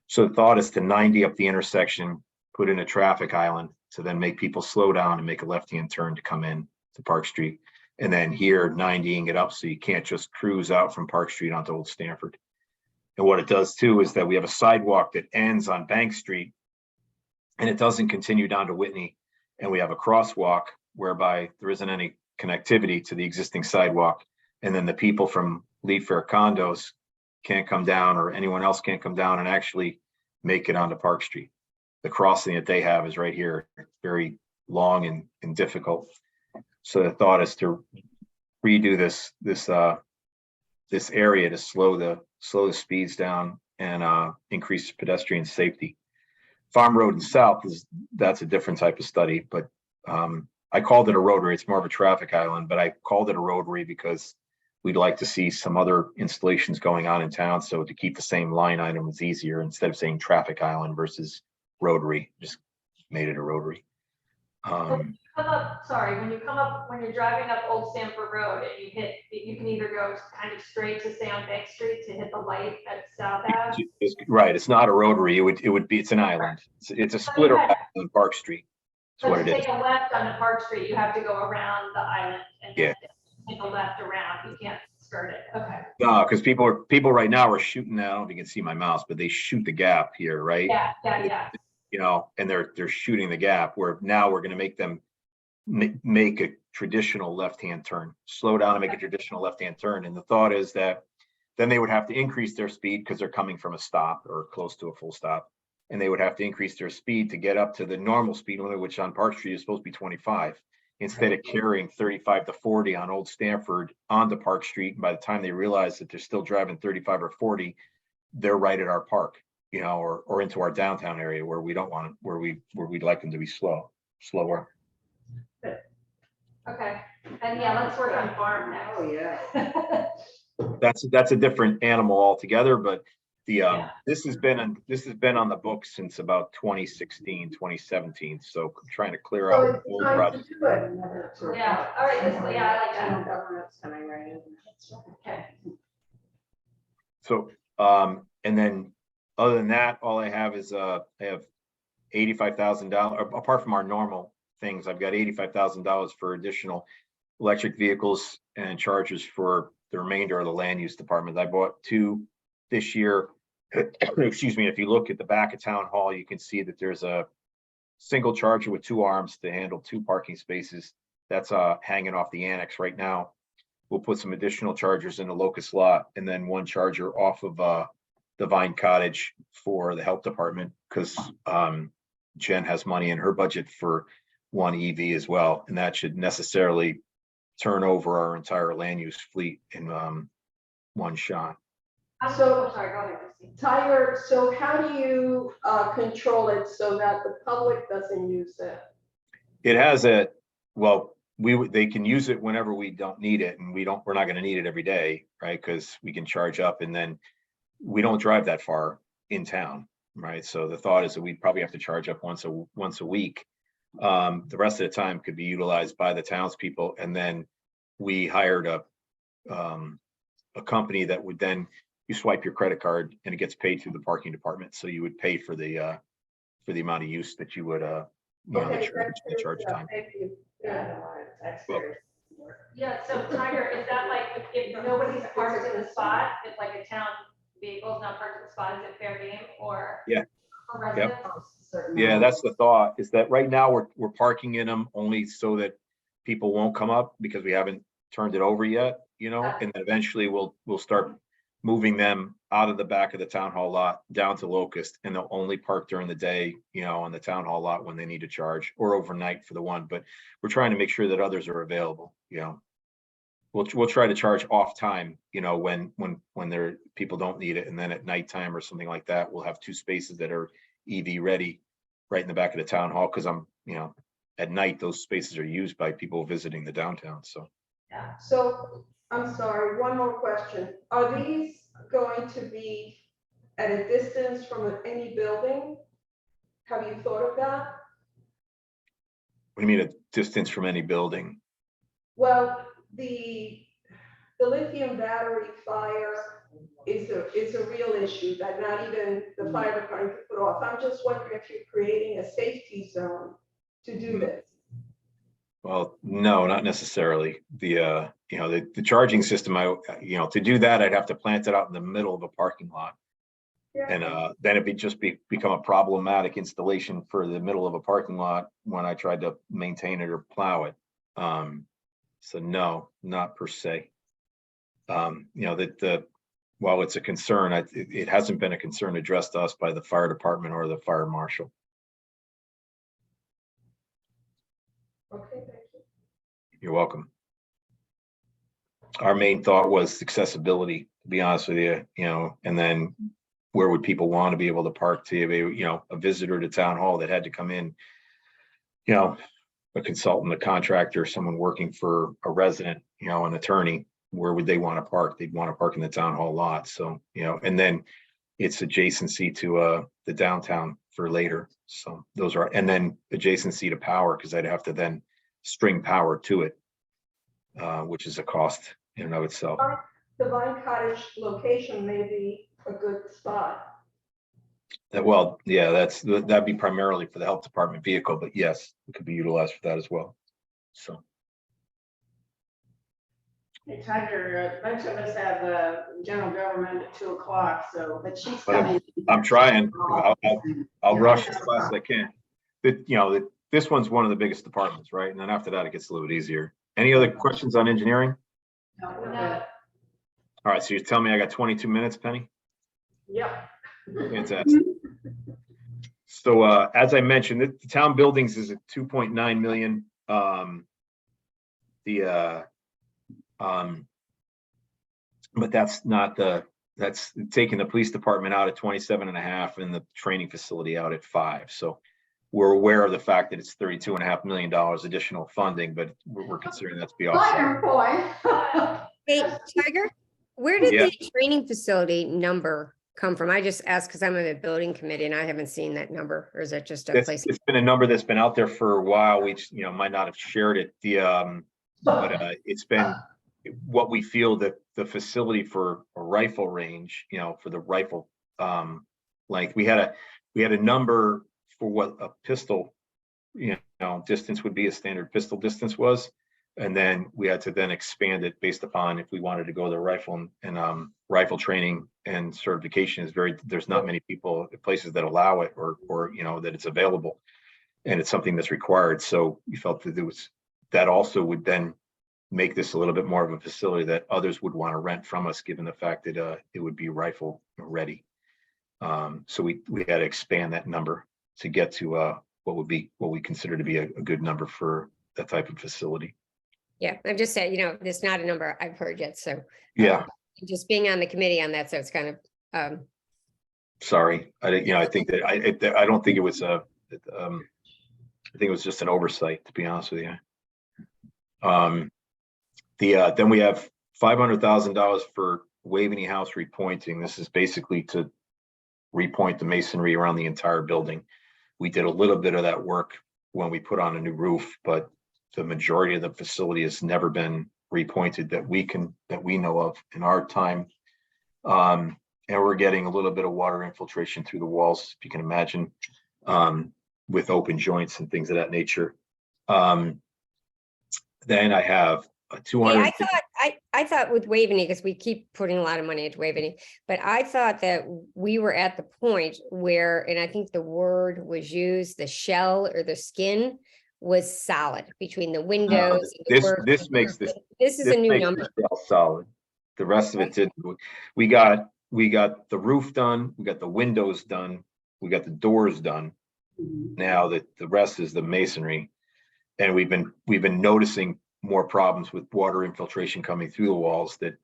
So the thought is to 90 up the intersection, put in a traffic island to then make people slow down and make a left-hand turn to come in to Park Street. And then here 90ing it up so you can't just cruise out from Park Street onto Old Stanford. And what it does too is that we have a sidewalk that ends on Bank Street and it doesn't continue down to Whitney. And we have a crosswalk whereby there isn't any connectivity to the existing sidewalk. And then the people from Lee Fair condos can't come down, or anyone else can't come down and actually make it onto Park Street. The crossing that they have is right here. It's very long and difficult. So the thought is to redo this area to slow the speeds down and increase pedestrian safety. Farm Road and South that's a different type of study, but I called it a rotary. It's more of a traffic island, but I called it a rotary because we'd like to see some other installations going on in town. So to keep the same line item is easier, instead of saying traffic island versus rotary, just made it a rotary. When you're driving up Old Stamford Road and you can either go kind of straight to stay on Bank Street to hit the light at South Ave. Right, it's not a rotary. It's an island. It's a splitter on Park Street. That's what But it to is. take a left on the Park Street, you have to go around the island and Yeah. take a left around. You can't skirt it. Okay. No, because people right now are shooting. I don't know if you can see my mouse, but they shoot the gap here, right? Yeah. And they're shooting the gap. Where now we're going to make them make a traditional left-hand turn, slow down and make a traditional left-hand turn. And the thought is that then they would have to increase their speed because they're coming from a stop or close to a full stop. And they would have to increase their speed to get up to the normal speed limit, which on Park Street is supposed to be 25. Instead of carrying 35 to 40 on Old Stanford onto Park Street. And by the time they realize that they're still driving 35 or 40, they're right at our park, you know, or into our downtown area where we don't want to, where we'd like them to be slower. Okay, and yeah, let's work on farm next. Oh, yeah. That's a different animal altogether, but the Yeah. this has been on the books since about 2016, 2017. So I'm trying to clear So out it's old time to projects. do it. Yeah, all right, yeah, I like that. General government's coming right in. Okay. So and then other than that, all I have is I have $85,000 apart from our normal things. I've got $85,000 for additional electric vehicles and chargers for the remainder of the land use department. I bought 2 this year. Excuse me. If you look at the back of town hall, you can see that there's a single charger with 2 arms to handle 2 parking spaces. That's hanging off the annex right now. We'll put some additional chargers in the locust lot and then 1 charger off of the Vine Cottage for the health department because Jen has money in her budget for 1 EV as well. And that should necessarily turn over our entire land use fleet in one shot. So- Sorry, go ahead, Christine. Tiger, so how do you control it so that the public doesn't use it? It has they can use it whenever we don't need it, and we're not going to need it every day, right? Because we can charge up, and then we don't drive that far in town, right? So the thought is that we'd probably have to charge up once a week. The rest of the time could be utilized by the townspeople, and then we hired a company that would then you swipe your credit card and it gets paid through the parking department. So you would pay for the amount of use that you would Okay, the charge time. Thank you. Yeah, Yeah. Well, Yeah, so Tiger, is that like, if nobody's parked in the spot, if like a town vehicle's not parked in the spot, is it fair game or? Yeah. For residents? Yeah, that's the thought, is that right now we're parking in them only so that people won't come up because we haven't turned it over yet, you know, and then eventually we'll start moving them out of the back of the town hall lot down to Locust, and they'll only park during the day, you know, on the town hall lot when they need to charge, or overnight for the one, but we're trying to make sure that others are available, you know. We'll try to charge off time, you know, when people don't need it, and then at nighttime or something like that, we'll have 2 spaces that are EV ready right in the back of the town hall, because at night, those spaces are used by people visiting the downtown, so. Yeah. So, I'm sorry, one more question. Are these going to be at a distance from any building? Have you thought of that? What do you mean a distance from any building? Well, the lithium battery fire is a real issue that not even the fire department can put off. I'm just wondering if you're creating a safety zone to do this. Well, no, not necessarily. The charging system, to do that, I'd have to plant it out in the middle of a parking lot. Yeah. And then it'd become a problematic installation for the middle of a parking lot when I tried to maintain it or plow it. So no, not per se. While it's a concern, it hasn't been a concern addressed to us by the fire department or the fire marshal. Okay, thank you. You're welcome. Our main thought was accessibility, to be honest with you, and then where would people want to be able to park to, a visitor to town hall that had to come in, a consultant, a contractor, someone working for a resident, an attorney, where would they want to park? They'd want to park in the town hall lot. So, and then it's adjacency to the downtown for later. So those are, and then adjacency to power, because I'd have to then string power to it, which is a cost in and of itself. The Vine Cottage location may be a good spot. Well, yeah, that'd be primarily for the health department vehicle, but yes, it could be utilized for that as well. So. Hey, Tiger, a bunch of us have general government at 2 o'clock, so. But she's But coming. I'm trying. I'll rush as fast as I can. This one's one of the biggest departments, right? And then after that, it gets a little bit easier. Any other questions on engineering? No, we're No. good. All right, so you're telling me I got 22 minutes, Penny? Yep. Fantastic. So as I mentioned, the town buildings is at 2.9 million. But that's not that's taking the police department out at 27.5 and the training facility out at 5. So we're aware of the fact that it's $32.5 million additional funding, but we're considering that to be offset. Minor point. Hey, Tiger, where did Yeah. the training facility number come from? I just asked because I'm on the building committee and I haven't seen that number, or is that just a place? It's been a number that's been out there for a while. We, might not have shared it. But it's been what we feel that the facility for a rifle range, for the rifle length, we had a number for what a pistol, distance would be, a standard pistol distance was. And then we had to then expand it based upon if we wanted to go the rifle and rifle training and certification there's not many places that allow it or that it's available, and it's something that's required. So we felt that that also would then make this a little bit more of a facility that others would want to rent from us, given the fact that it would be rifle ready. So we had to expand that number to get to what we consider to be a good number for that type of facility. Yeah, I'm just saying, there's not a number I've heard yet, so. Yeah. Just being on the committee on that, so it's kind of, Sorry, I think that I don't think it was I think it was just an oversight, to be honest with you. Then we have $500,000 for Waveney House repointing. This is basically to repoint the masonry around the entire building. We did a little bit of that work when we put on a new roof, but the majority of the facility has never been repointed that we know of in our time. And we're getting a little bit of water infiltration through the walls, if you can imagine, with open joints and things of that nature. Then I have a 200. I thought with Waveney, because we keep putting a lot of money into Waveney, but I thought that we were at the point where, and I think the word was used, the shell or the skin was solid between the windows. And the work. This makes this. This is a new number. Solid. The rest of it didn't. We got the roof done. We got the windows done. We got the doors done. Now that the rest is the masonry, and we've been noticing more problems with water infiltration coming through the walls that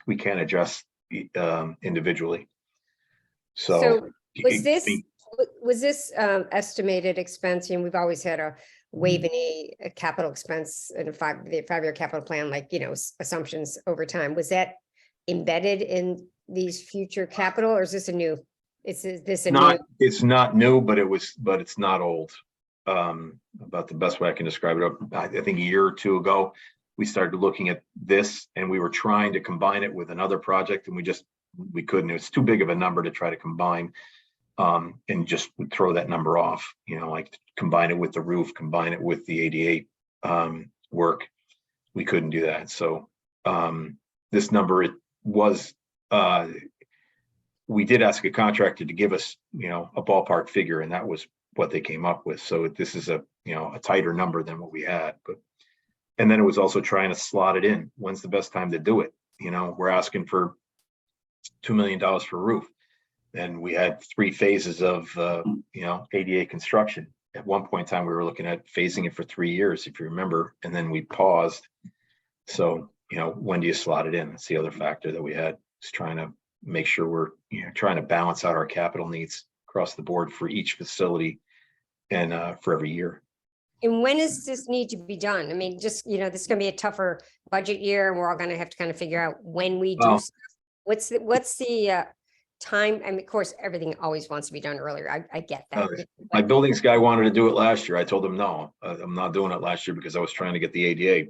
we can't address individually. So was this estimated expense? And we've always had a Waveney capital expense in the five-year capital plan, assumptions over time. Was that embedded in these future capital, or is this a new? It's not new, but it's not old. About the best way I can describe it. I think a year or two ago, we started looking at this, and we were trying to combine it with another project, and we couldn't. It was too big of a number to try to combine, and just would throw that number off. Like combine it with the roof, combine it with the ADA work. We couldn't do that. So this number, it was. We did ask a contractor to give us, a ballpark figure, and that was what they came up with. So this is a tighter number than what we had. And then it was also trying to slot it in. When's the best time to do it? We're asking for $2 million for roof. And we had 3 phases of, ADA construction. At one point in time, we were looking at phasing it for 3 years, if you remember, and then we paused. So, when do you slot it in? That's the other factor that we had, is trying to make sure we're, trying to balance out our capital needs across the board for each facility and for every year. And when does this need to be done? I mean, just, this is gonna be a tougher budget year, and we're all gonna have to kind of figure out when we do. Stuff. What's the time? I mean, of course, everything always wants to be done earlier. I get that. My buildings guy wanted to do it last year. I told him, no, I'm not doing it last year, because I was trying to get the ADA,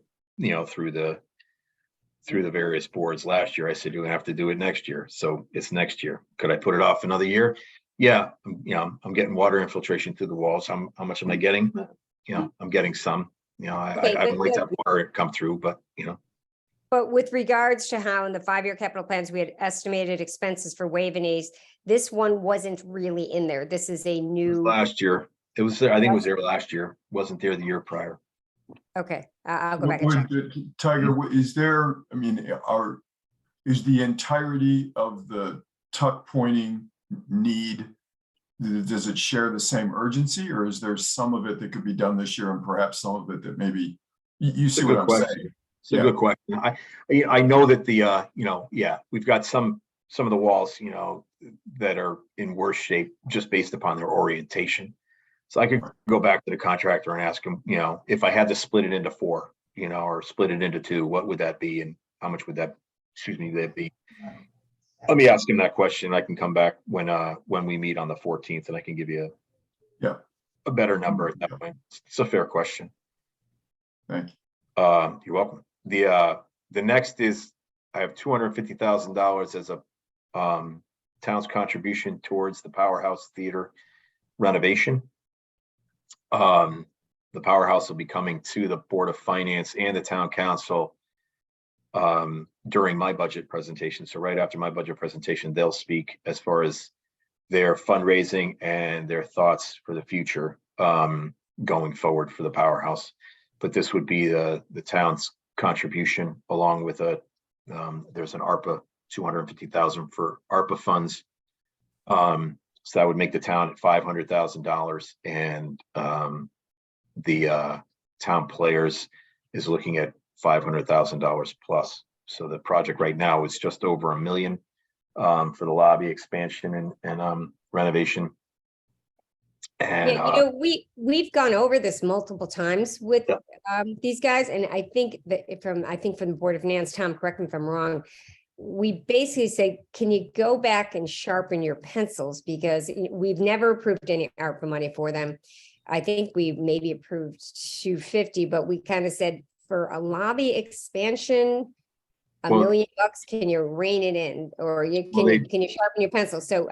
through the various boards last year. I said, you're gonna have to do it next year. So it's next year. Could I put it off another year? Yeah, I'm getting water infiltration through the walls. How much am I getting? I'm getting some. I would like to have water come through, but But with regards to how in the 5-year capital plans, we had estimated expenses for Waveney's, this one wasn't really in there. This is a new. Last year, it was there. I think it was there last year. Wasn't there the year prior. Okay, I'll go back and check. Tiger, is there? I mean, is the entirety of the tuck pointing need, does it share the same urgency, or is there some of it that could be done this year and perhaps some of it that maybe, you see what I'm saying? It's a good question. I know that the, yeah, we've got some of the walls, that are in worse shape just based upon their orientation. So I could go back to the contractor and ask him, if I had to split it into 4, or split it into 2, what would that be? And how much would that be? Let me ask him that question. I can come back when we meet on the 14th, and I can give you a better number at that point. It's a fair question. Thank you. You're welcome. The next is, I have $250,000 as a town's contribution towards the Powerhouse Theater renovation. The Powerhouse will be coming to the Board of Finance and the Town Council during my budget presentation. So right after my budget presentation, they'll speak as far as their fundraising and their thoughts for the future going forward for the Powerhouse. But this would be the town's contribution, along with there's an ARPA, 250,000 for ARPA funds. So that would make the town at $500,000, and the town players is looking at $500,000 plus. So the project right now is just over $1 million for the lobby expansion and renovation. And Yeah, we've gone over this multiple times with these guys, and I think that from the Board of Finance, Tom, correct me if I'm wrong, we basically say, can you go back and sharpen your pencils, because we've never approved any ARPA money for them. I think we maybe approved 250, but we kind of said for a lobby expansion, $1 million, can you rein it in, or can you sharpen your pencil? So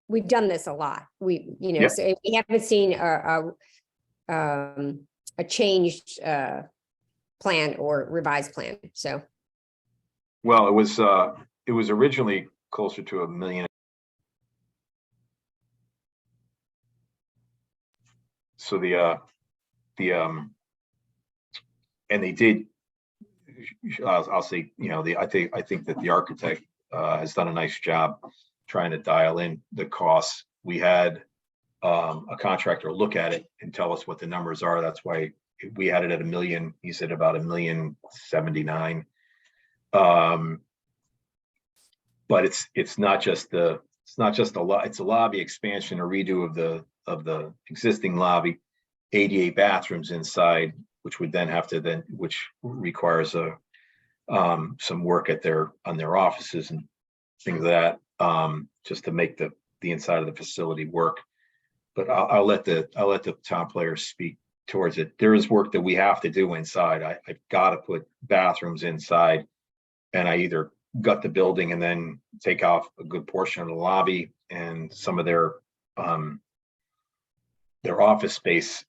we've done this a lot. So we haven't seen a changed plan or revised plan. So. Well, it was originally closer to $1 million. So and they did, I'll say, I think that the architect has done a nice job trying to dial in the costs. We had a contractor look at it and tell us what the numbers are. That's why we had it at $1 million. He said about $1,079,000. But it's not just a lot. It's a lobby expansion, a redo of the existing lobby, 88 bathrooms inside, which would then which requires some work on their offices and things like that, just to make the inside of the facility work. But I'll let the town players speak towards it. There is work that we have to do inside. I've got to put bathrooms inside, and I either gut the building and then take off a good portion of the lobby and some of their office space,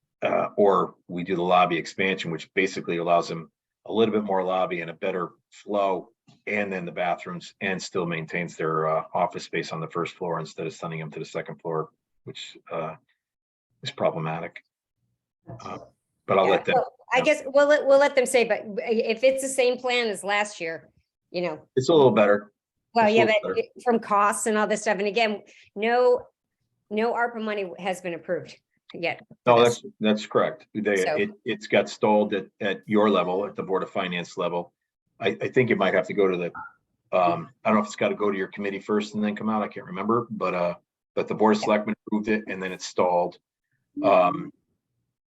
or we do the lobby expansion, which basically allows them a little bit more lobby and a better flow, and then the bathrooms, and still maintains their office space on the first floor instead of sending them to the second floor, which is problematic. But I'll let them. Well, I guess we'll let them say, but if it's the same plan as last year, It's a little better. well, It's a yeah, little but better. from costs and all this stuff. And again, no ARPA money has been approved yet. No, that's correct. So- It's got stalled at your level, at the Board of Finance level. I think it might have to go to the, I don't know if it's got to go to your committee first and then come out. I can't remember, but the Board of Selectmen approved it and then it stalled.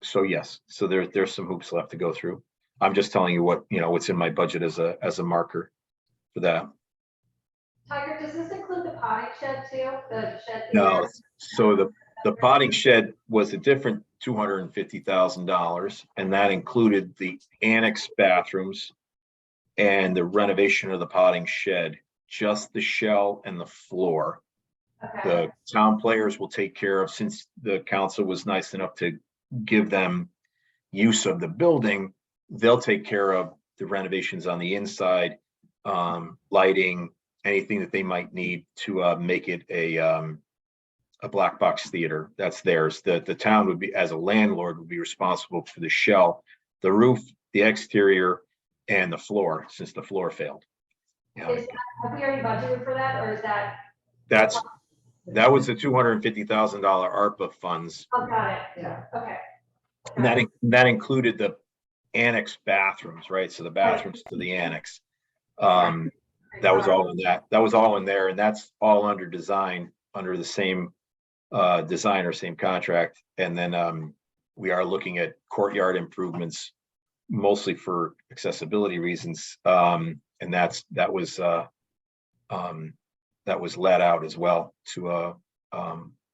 So yes, so there's some hoops left to go through. I'm just telling you what's in my budget as a marker for that. Tiger, does this include the potting shed too? The shed? No, so the potting shed was a different $250,000, and that included the annex bathrooms and the renovation of the potting shed, just the shell and the floor. Okay. The town players will take care of, since the council was nice enough to give them use of the building, they'll take care of the renovations on the inside, lighting, anything that they might need to make it a black box theater. That's theirs. The town would be, as a landlord, would be responsible for the shell, the roof, the exterior, and the floor, since the floor failed. know, Have we already budgeted for that, or is that? that was the $250,000 ARPA funds. Oh, got it. Yeah. Okay. And that included the annex bathrooms, right? So the bathrooms to the annex. That was all in that. That was all in there, and that's all under design, under the same designer, same contract. And then we are looking at courtyard improvements, mostly for accessibility reasons. And that was let out as well to a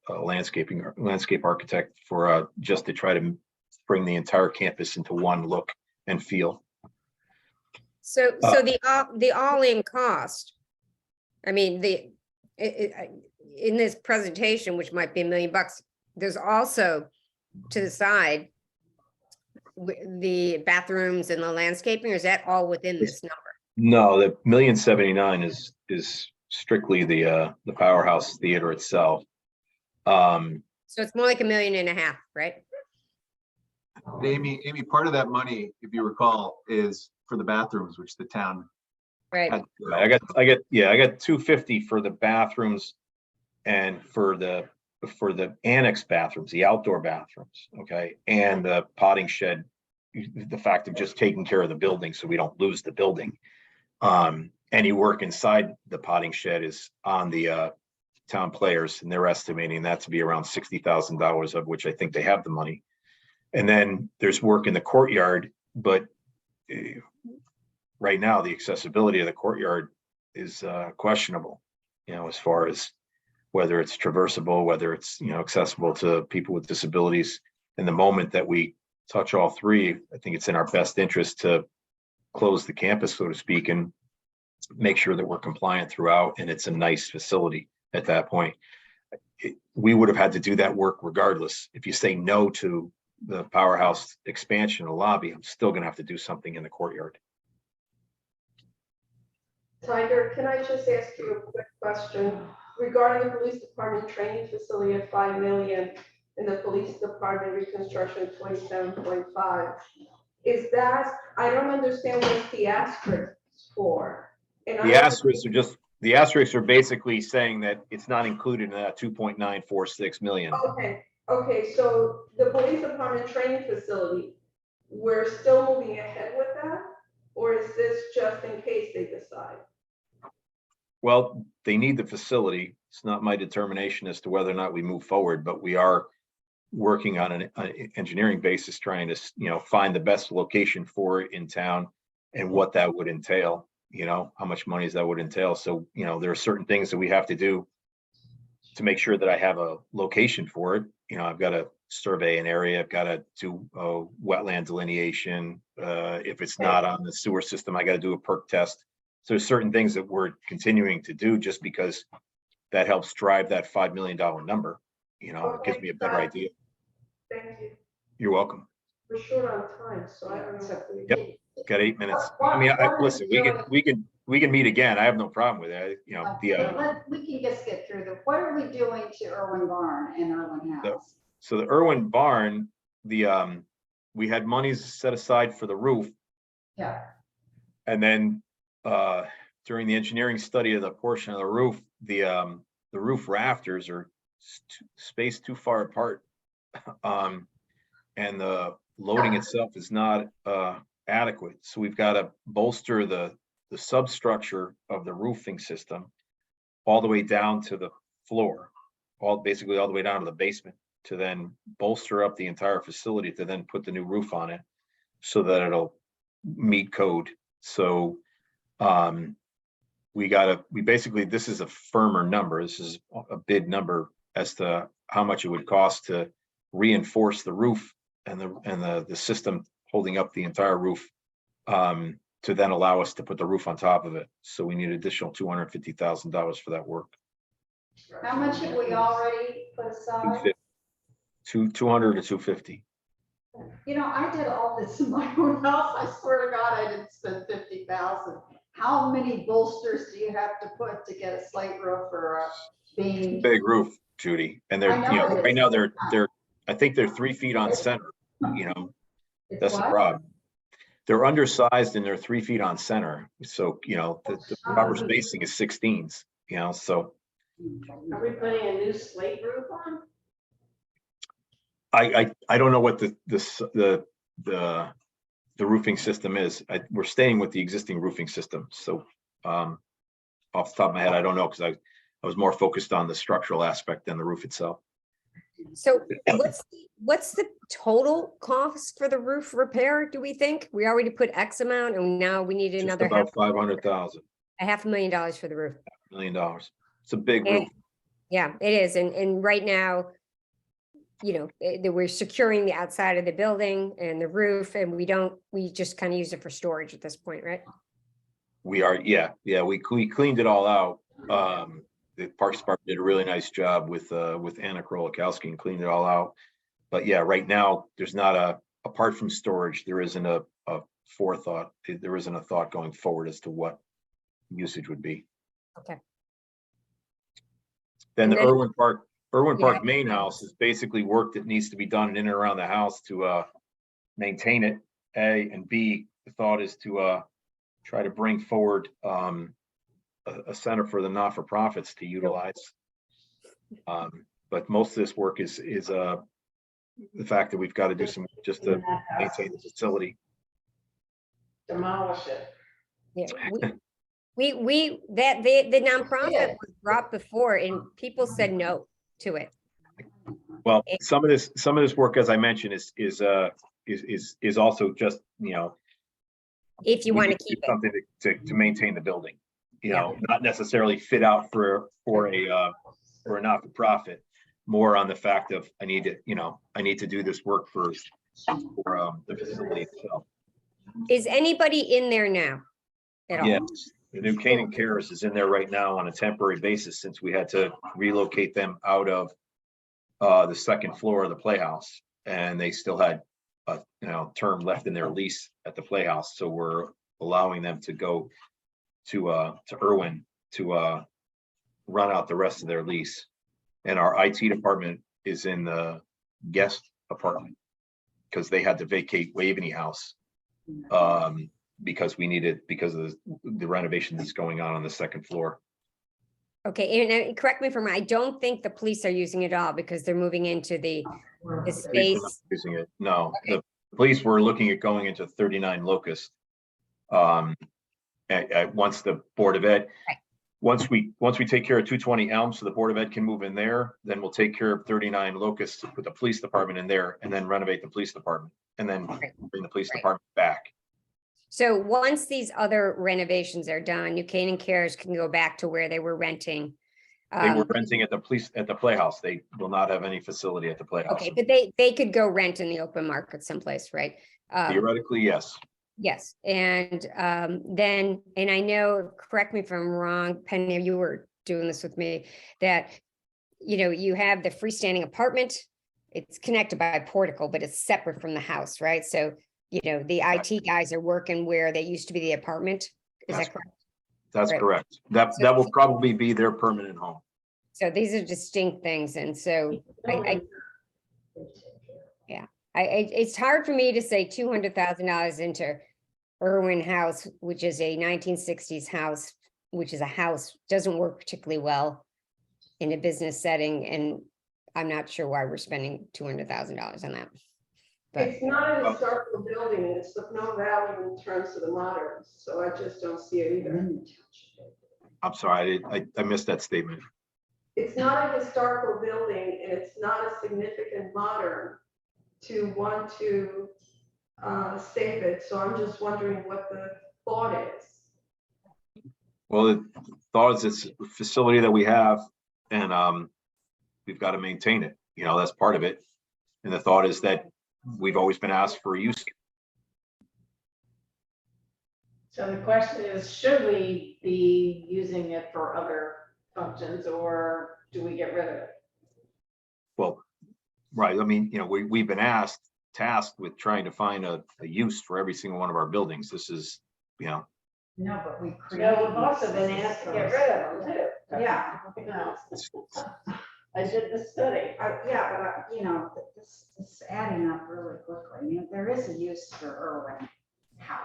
landscape architect for just to try to bring the entire campus into one look and feel. So the all-in cost, I mean, in this presentation, which might be $1 million, there's also to the side the bathrooms and the landscaping, or is that all within this number? No, the $1,079,000 is strictly the Powerhouse Theater itself. So it's more like $1.5 million, right? Amy, part of that money, if you recall, is for the bathrooms, which the town Right. had. I got 250 for the bathrooms and for the annex bathrooms, the outdoor bathrooms, okay, and the potting shed. The fact of just taking care of the building so we don't lose the building. Any work inside the potting shed is on the town players, and they're estimating that to be around $60,000, of which I think they have the money. And then there's work in the courtyard, but right now the accessibility of the courtyard is questionable, as far as whether it's traversable, whether it's, accessible to people with disabilities. And the moment that we touch all three, I think it's in our best interest to close the campus, so to speak, and make sure that we're compliant throughout, and it's a nice facility at that point. We would have had to do that work regardless. If you say no to the Powerhouse expansion of the lobby, I'm still gonna have to do something in the courtyard. Tiger, can I just ask you a quick question regarding the police department training facility at 5 million and the police department reconstruction at 27.5? Is that, I don't understand what the asterisk for. And The asterisks are basically saying that it's not included in that 2.946 million. Okay, so the police department training facility, we're still moving ahead with that? Or is this just in case they decide? Well, they need the facility. It's not my determination as to whether or not we move forward, but we are working on an engineering basis, trying to, find the best location for it in town and what that would entail, how much money that would entail. So, there are certain things that we have to do to make sure that I have a location for it. I've got to survey an area, I've got to do a wetland delineation. If it's not on the sewer system, I got to do a perk test. So there's certain things that we're continuing to do just because that helps drive that $5 million number. It gives me a better idea. Thank you. You're welcome. We're short on time, so I don't know if we. Yep. Got 8 minutes. I mean, listen, we can meet again. I have no problem with that. We can just get through the, what are we doing to Irwin Barn and Irwin House? So the Irwin Barn, we had monies set aside for the roof. Yeah. And then during the engineering study of the portion of the roof, the roof rafters are spaced too far apart. And the loading itself is not adequate. So we've got to bolster the substructure of the roofing system all the way down to the floor, basically all the way down to the basement, to then bolster up the entire facility, to then put the new roof on it so that it'll meet code. So this is a firmer number. This is a bid number as to how much it would cost to reinforce the roof and the system holding up the entire roof, to then allow us to put the roof on top of it. So we need additional $250,000 for that work. How much have we already put aside? 200 to 250. I did all this in my own house. I swear to God, I didn't spend 50,000. How many bolsters do you have to put to get a slate roof or a beam? Big roof, Judy. And they're, right now I think they're 3 feet on center, It's that's the what? problem. They're undersized and they're 3 feet on center. So, the proper spacing is 16s, so Are we putting a new slate roof on? I don't know what the roofing system is. We're staying with the existing roofing system. So, off the top of my head, I don't know, because I was more focused on the structural aspect than the roof itself. So what's the total cost for the roof repair, do we think? We already put X amount and now we need Just another about 500,000, $500,000 for the roof. $1 million. It's a big And- roof. Yeah, it is. And right now, we're securing the outside of the building and the roof and we just kind of use it for storage at this point, right? We are, yeah, we cleaned it all out. The Parks Department did a really nice job with Anna Krolikowski and cleaned it all out. But yeah, right now, there's not apart from storage, there isn't a forethought. There isn't a thought going forward as to what usage would be. Okay. Then the And then- Irwin Park Yeah. main house is basically work that needs to be done in and around the house to maintain it, A, and B, the thought is to try to bring forward a center for the not-for-profits to utilize. But most of this work is the fact that we've got to do some just to maintain the facility. Demolish it. Yeah, the nonprofit was brought before and people said no to it. Well, some of this work, as I mentioned, is also just, If you we want to need keep it. something to maintain the building, Yeah. not necessarily fit out for a not-for-profit, more on the fact of I need to do this work for the facility itself. Is anybody in there now? At all? Yes, the new Canaan Cares is in there right now on a temporary basis since we had to relocate them out of the second floor of the Playhouse, and they still had a term left in their lease at the Playhouse. So we're allowing them to go to Irwin to run out the rest of their lease. And our IT department is in the guest apartment because they had to vacate Waveney House because of the renovation that's going on the second floor. Okay, and correct me if I'm wrong, I don't think the police are using it all because they're moving into the Police are not space. using it. No, the police were looking at going into 39 Locust. Once the Board of Ed, Right. once we take care of 220 Elm, so the Board of Ed can move in there, then we'll take care of 39 Locust, put the police department in there, and then renovate the police department, and then bring the police Right. department back. So once these other renovations are done, New Canaan Cares can go back to where they were renting. They were renting at the Playhouse. They will not have any facility at the Playhouse. Okay, but they could go rent in the open market someplace, right? Theoretically, yes. Yes, and then, and I know, correct me if I'm wrong, Penny, you were doing this with me, that, you have the freestanding apartment, it's connected by a portico, but it's separate from the house, right? So, the IT guys are working where they used to be the apartment, is that correct? That's Right. correct. That will probably be their permanent home. So these are distinct things, and so it's hard for me to say $200,000 into Irwin House, which is a 1960s house, which is a house, doesn't work particularly well in a business setting, and I'm not sure why we're spending $200,000 on that. But It's not a historical building, and it's of no value in terms of the moderns, so I just don't see it either. I'm sorry, I missed that statement. It's not a historical building, and it's not a significant modern to want to save it, so I'm just wondering what the thought is. Well, the thought is it's a facility that we have and we've got to maintain it. That's part of it. And the thought is that we've always been asked for use. So the question is, should we be using it for other functions or do we get rid of it? Well, right. I mean, we've been tasked with trying to find a use for every single one of our buildings. This is, No, but we No, created. we've also been asked to get rid of them too. Yeah. No. I did the study. Yeah, but this is adding up really quickly. I mean, there is a use for Irwin House.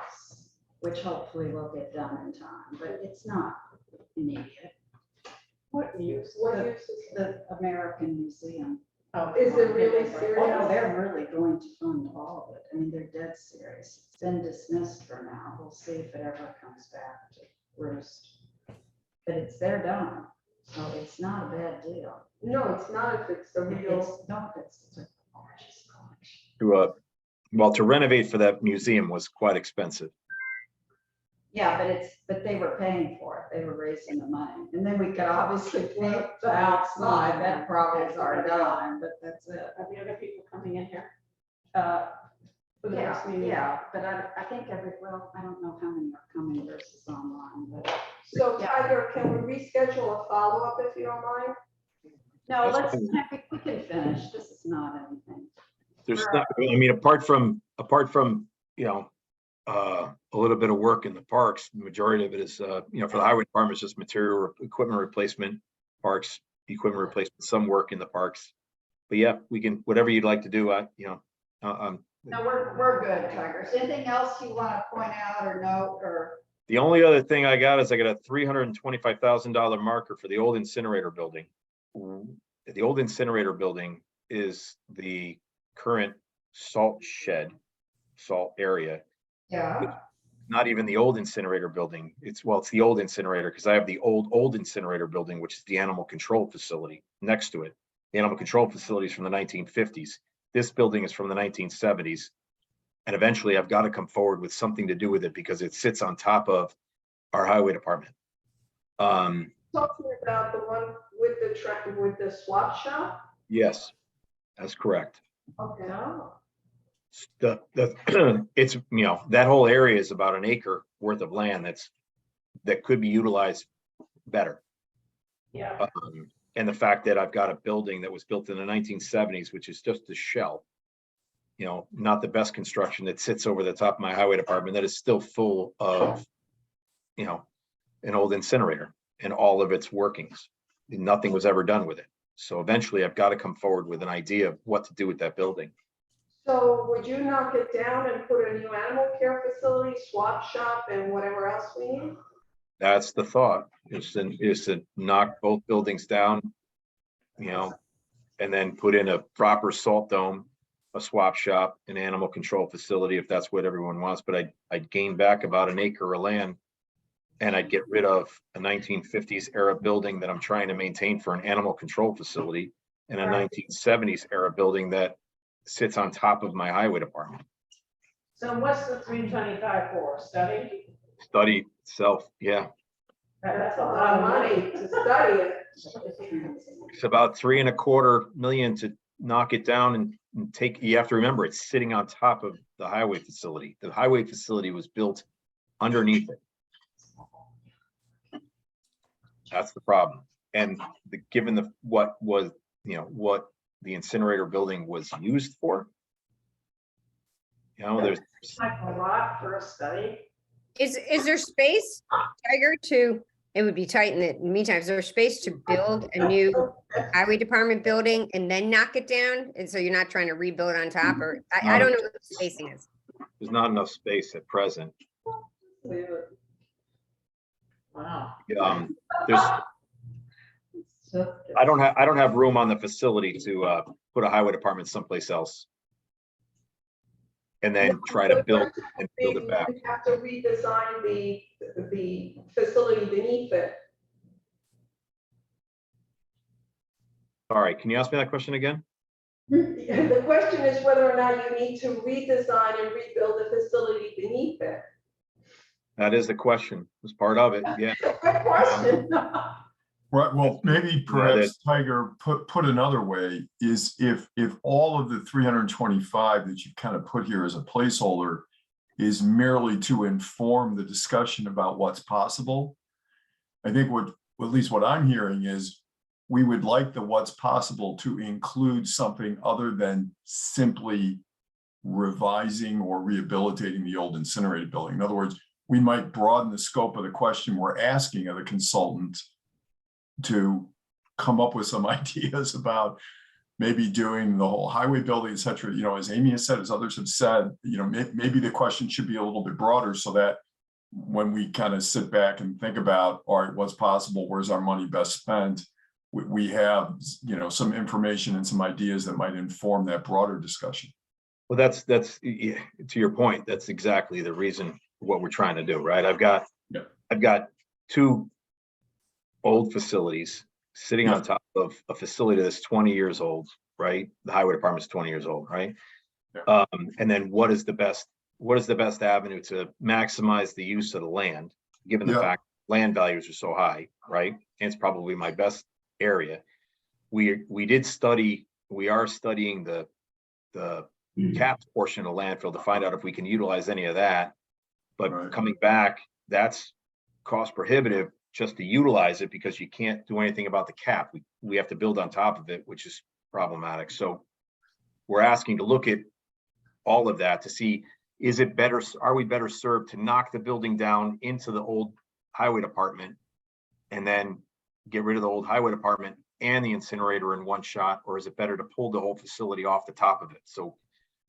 which hopefully will get done in time, but it's not immediate. What use? What The- use is it? The American Museum. Oh, Is it really Oh, no, serious? they're really going to fund all of it. I mean, they're dead serious. It's been dismissed for now. We'll see if it ever comes back to roost. But it's their dime, so it's not a bad deal. No, it's not if it's a real. It's not, it's a gorgeous collection. Well, to renovate for that museum was quite expensive. Yeah, but they were paying for it. They were raising the money. And then we could obviously paint the outside. That probably is our dime, but that's it. Are the other people coming in here? For the next meeting? Yeah, but I think well, I don't know how many are coming versus online, but. So Yeah. Tiger, can we reschedule a follow-up if you don't mind? No, That's we can finish. This is not anything. There's not, I mean, apart from, you know, a little bit of work in the parks, the majority of it is, you know, for the highway department, it's just material equipment replacement, parks, equipment replacement, some work in the parks. But yeah, we can, whatever you'd like to do, you know, No, we're good, Tiger. Is anything else you want to point out or note or? the only other thing I got is I got a $325,000 marker for the old incinerator building. The old incinerator building is the current salt shed, salt area. Yeah. Not even the old incinerator building. It's the old incinerator because I have the old incinerator building, which is the animal control facility next to it. The animal control facility is from the 1950s. This building is from the 1970s. And eventually I've got to come forward with something to do with it because it sits on top of our highway department. Talking about the one with the swap shop? Yes, that's correct. Okay. It's, you know, that whole area is about an acre worth of land that could be utilized better. Yeah. And the fact that I've got a building that was built in the 1970s, which is just a shell, you know, not the best construction, that sits over the top of my highway department that is still full of, you know, an old incinerator and all of its workings. Nothing was ever done with it. So eventually I've got to come forward with an idea of what to do with that building. So would you knock it down and put a new animal care facility, swap shop, and whatever else we need? That's the thought, is to knock both buildings down, you know, and then put in a proper salt dome, a swap shop, an animal control facility, if that's what everyone wants. But I'd gain back about an acre of land and I'd get rid of a 1950s era building that I'm trying to maintain for an animal control facility and a 1970s era building that sits on top of my highway department. So what's the 325 for? Study? Study itself, yeah. That's A lot of money to study it. It's about $3.25 million to knock it down and take, you have to remember, it's sitting on top of the highway facility. The highway facility was built underneath it. That's the problem. And given what the incinerator building was used for, you know, there's Like a lot for a study? Is there space, Tiger, it would be tight in the meantime, is there space to build a new highway department building and then knock it down? And so you're not trying to rebuild on top, or I don't know what the spacing is. there's not enough space at present. Wow. There's, I don't have room on the facility to put a highway department someplace else. And then try to build it back. You have to redesign the facility beneath it. All right, can you ask me that question again? The question is whether or not you need to redesign and rebuild the facility beneath it. That is the question. It's part of it, yeah. Good question. Right, well, maybe perhaps Tiger, put another way, is if all of the 325 that you kind of put here as a placeholder is merely to inform the discussion about what's possible, I think at least what I'm hearing is we would like the what's possible to include something other than simply revising or rehabilitating the old incinerated building. In other words, we might broaden the scope of the question we're asking of the consultant to come up with some ideas about maybe doing the whole highway building, et cetera. You know, as Amy has said, as others have said, you know, maybe the question should be a little bit broader so that when we kind of sit back and think about, all right, what's possible, where's our money best spent? We have, you know, some information and some ideas that might inform that broader discussion. Well, that's, yeah, to your point, that's exactly the reason what we're trying to do, right? I've got two old facilities sitting on top of a facility that's 20 years old, right? The highway department's 20 years old, right? And then what is the best avenue to maximize the use of the land, given the fact land values are so high, right? And it's probably my best area. We are studying the capped portion of landfill to find out if we can utilize any of that. But coming back, that's cost prohibitive just to utilize it because you can't do anything about the cap. We have to build on top of it, which is problematic. So we're asking to look at all of that to see, are we better served to knock the building down into the old highway department and then get rid of the old highway department and the incinerator in one shot, or is it better to pull the whole facility off the top of it? So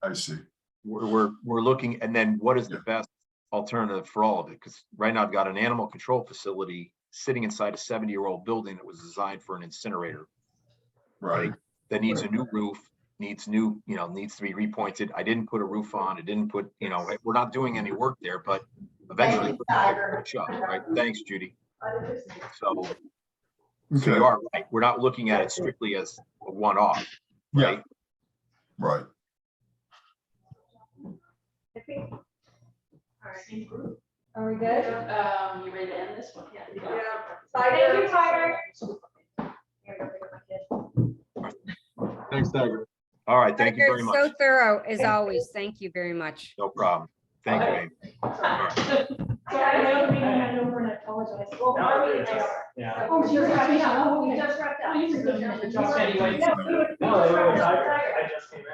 I see. we're looking, and then what is the best alternative for all of it? Because right now I've got an animal control facility sitting inside a 70-year-old building that was designed for an incinerator, right? That needs a new roof, needs to be repointed. I didn't put a roof on. I didn't put, we're not doing any work there, but eventually, right? Thanks, Judy. So you are right. We're not looking at it strictly as a one-off, right? Right. I think. All right. Are we good? You ready to end this one? Yeah. Tiger. Thank you, Tiger. Thanks, Tiger. All right, thank you very much. So thorough as always. Thank you very much. No problem. Thank you, Amy. I know the meeting had over and I apologize. Well, our meeting they are. Yeah. Oh, you just wrapped up. Oh, you just wrapped up. Anyway. Yeah, you were- No, I just came in.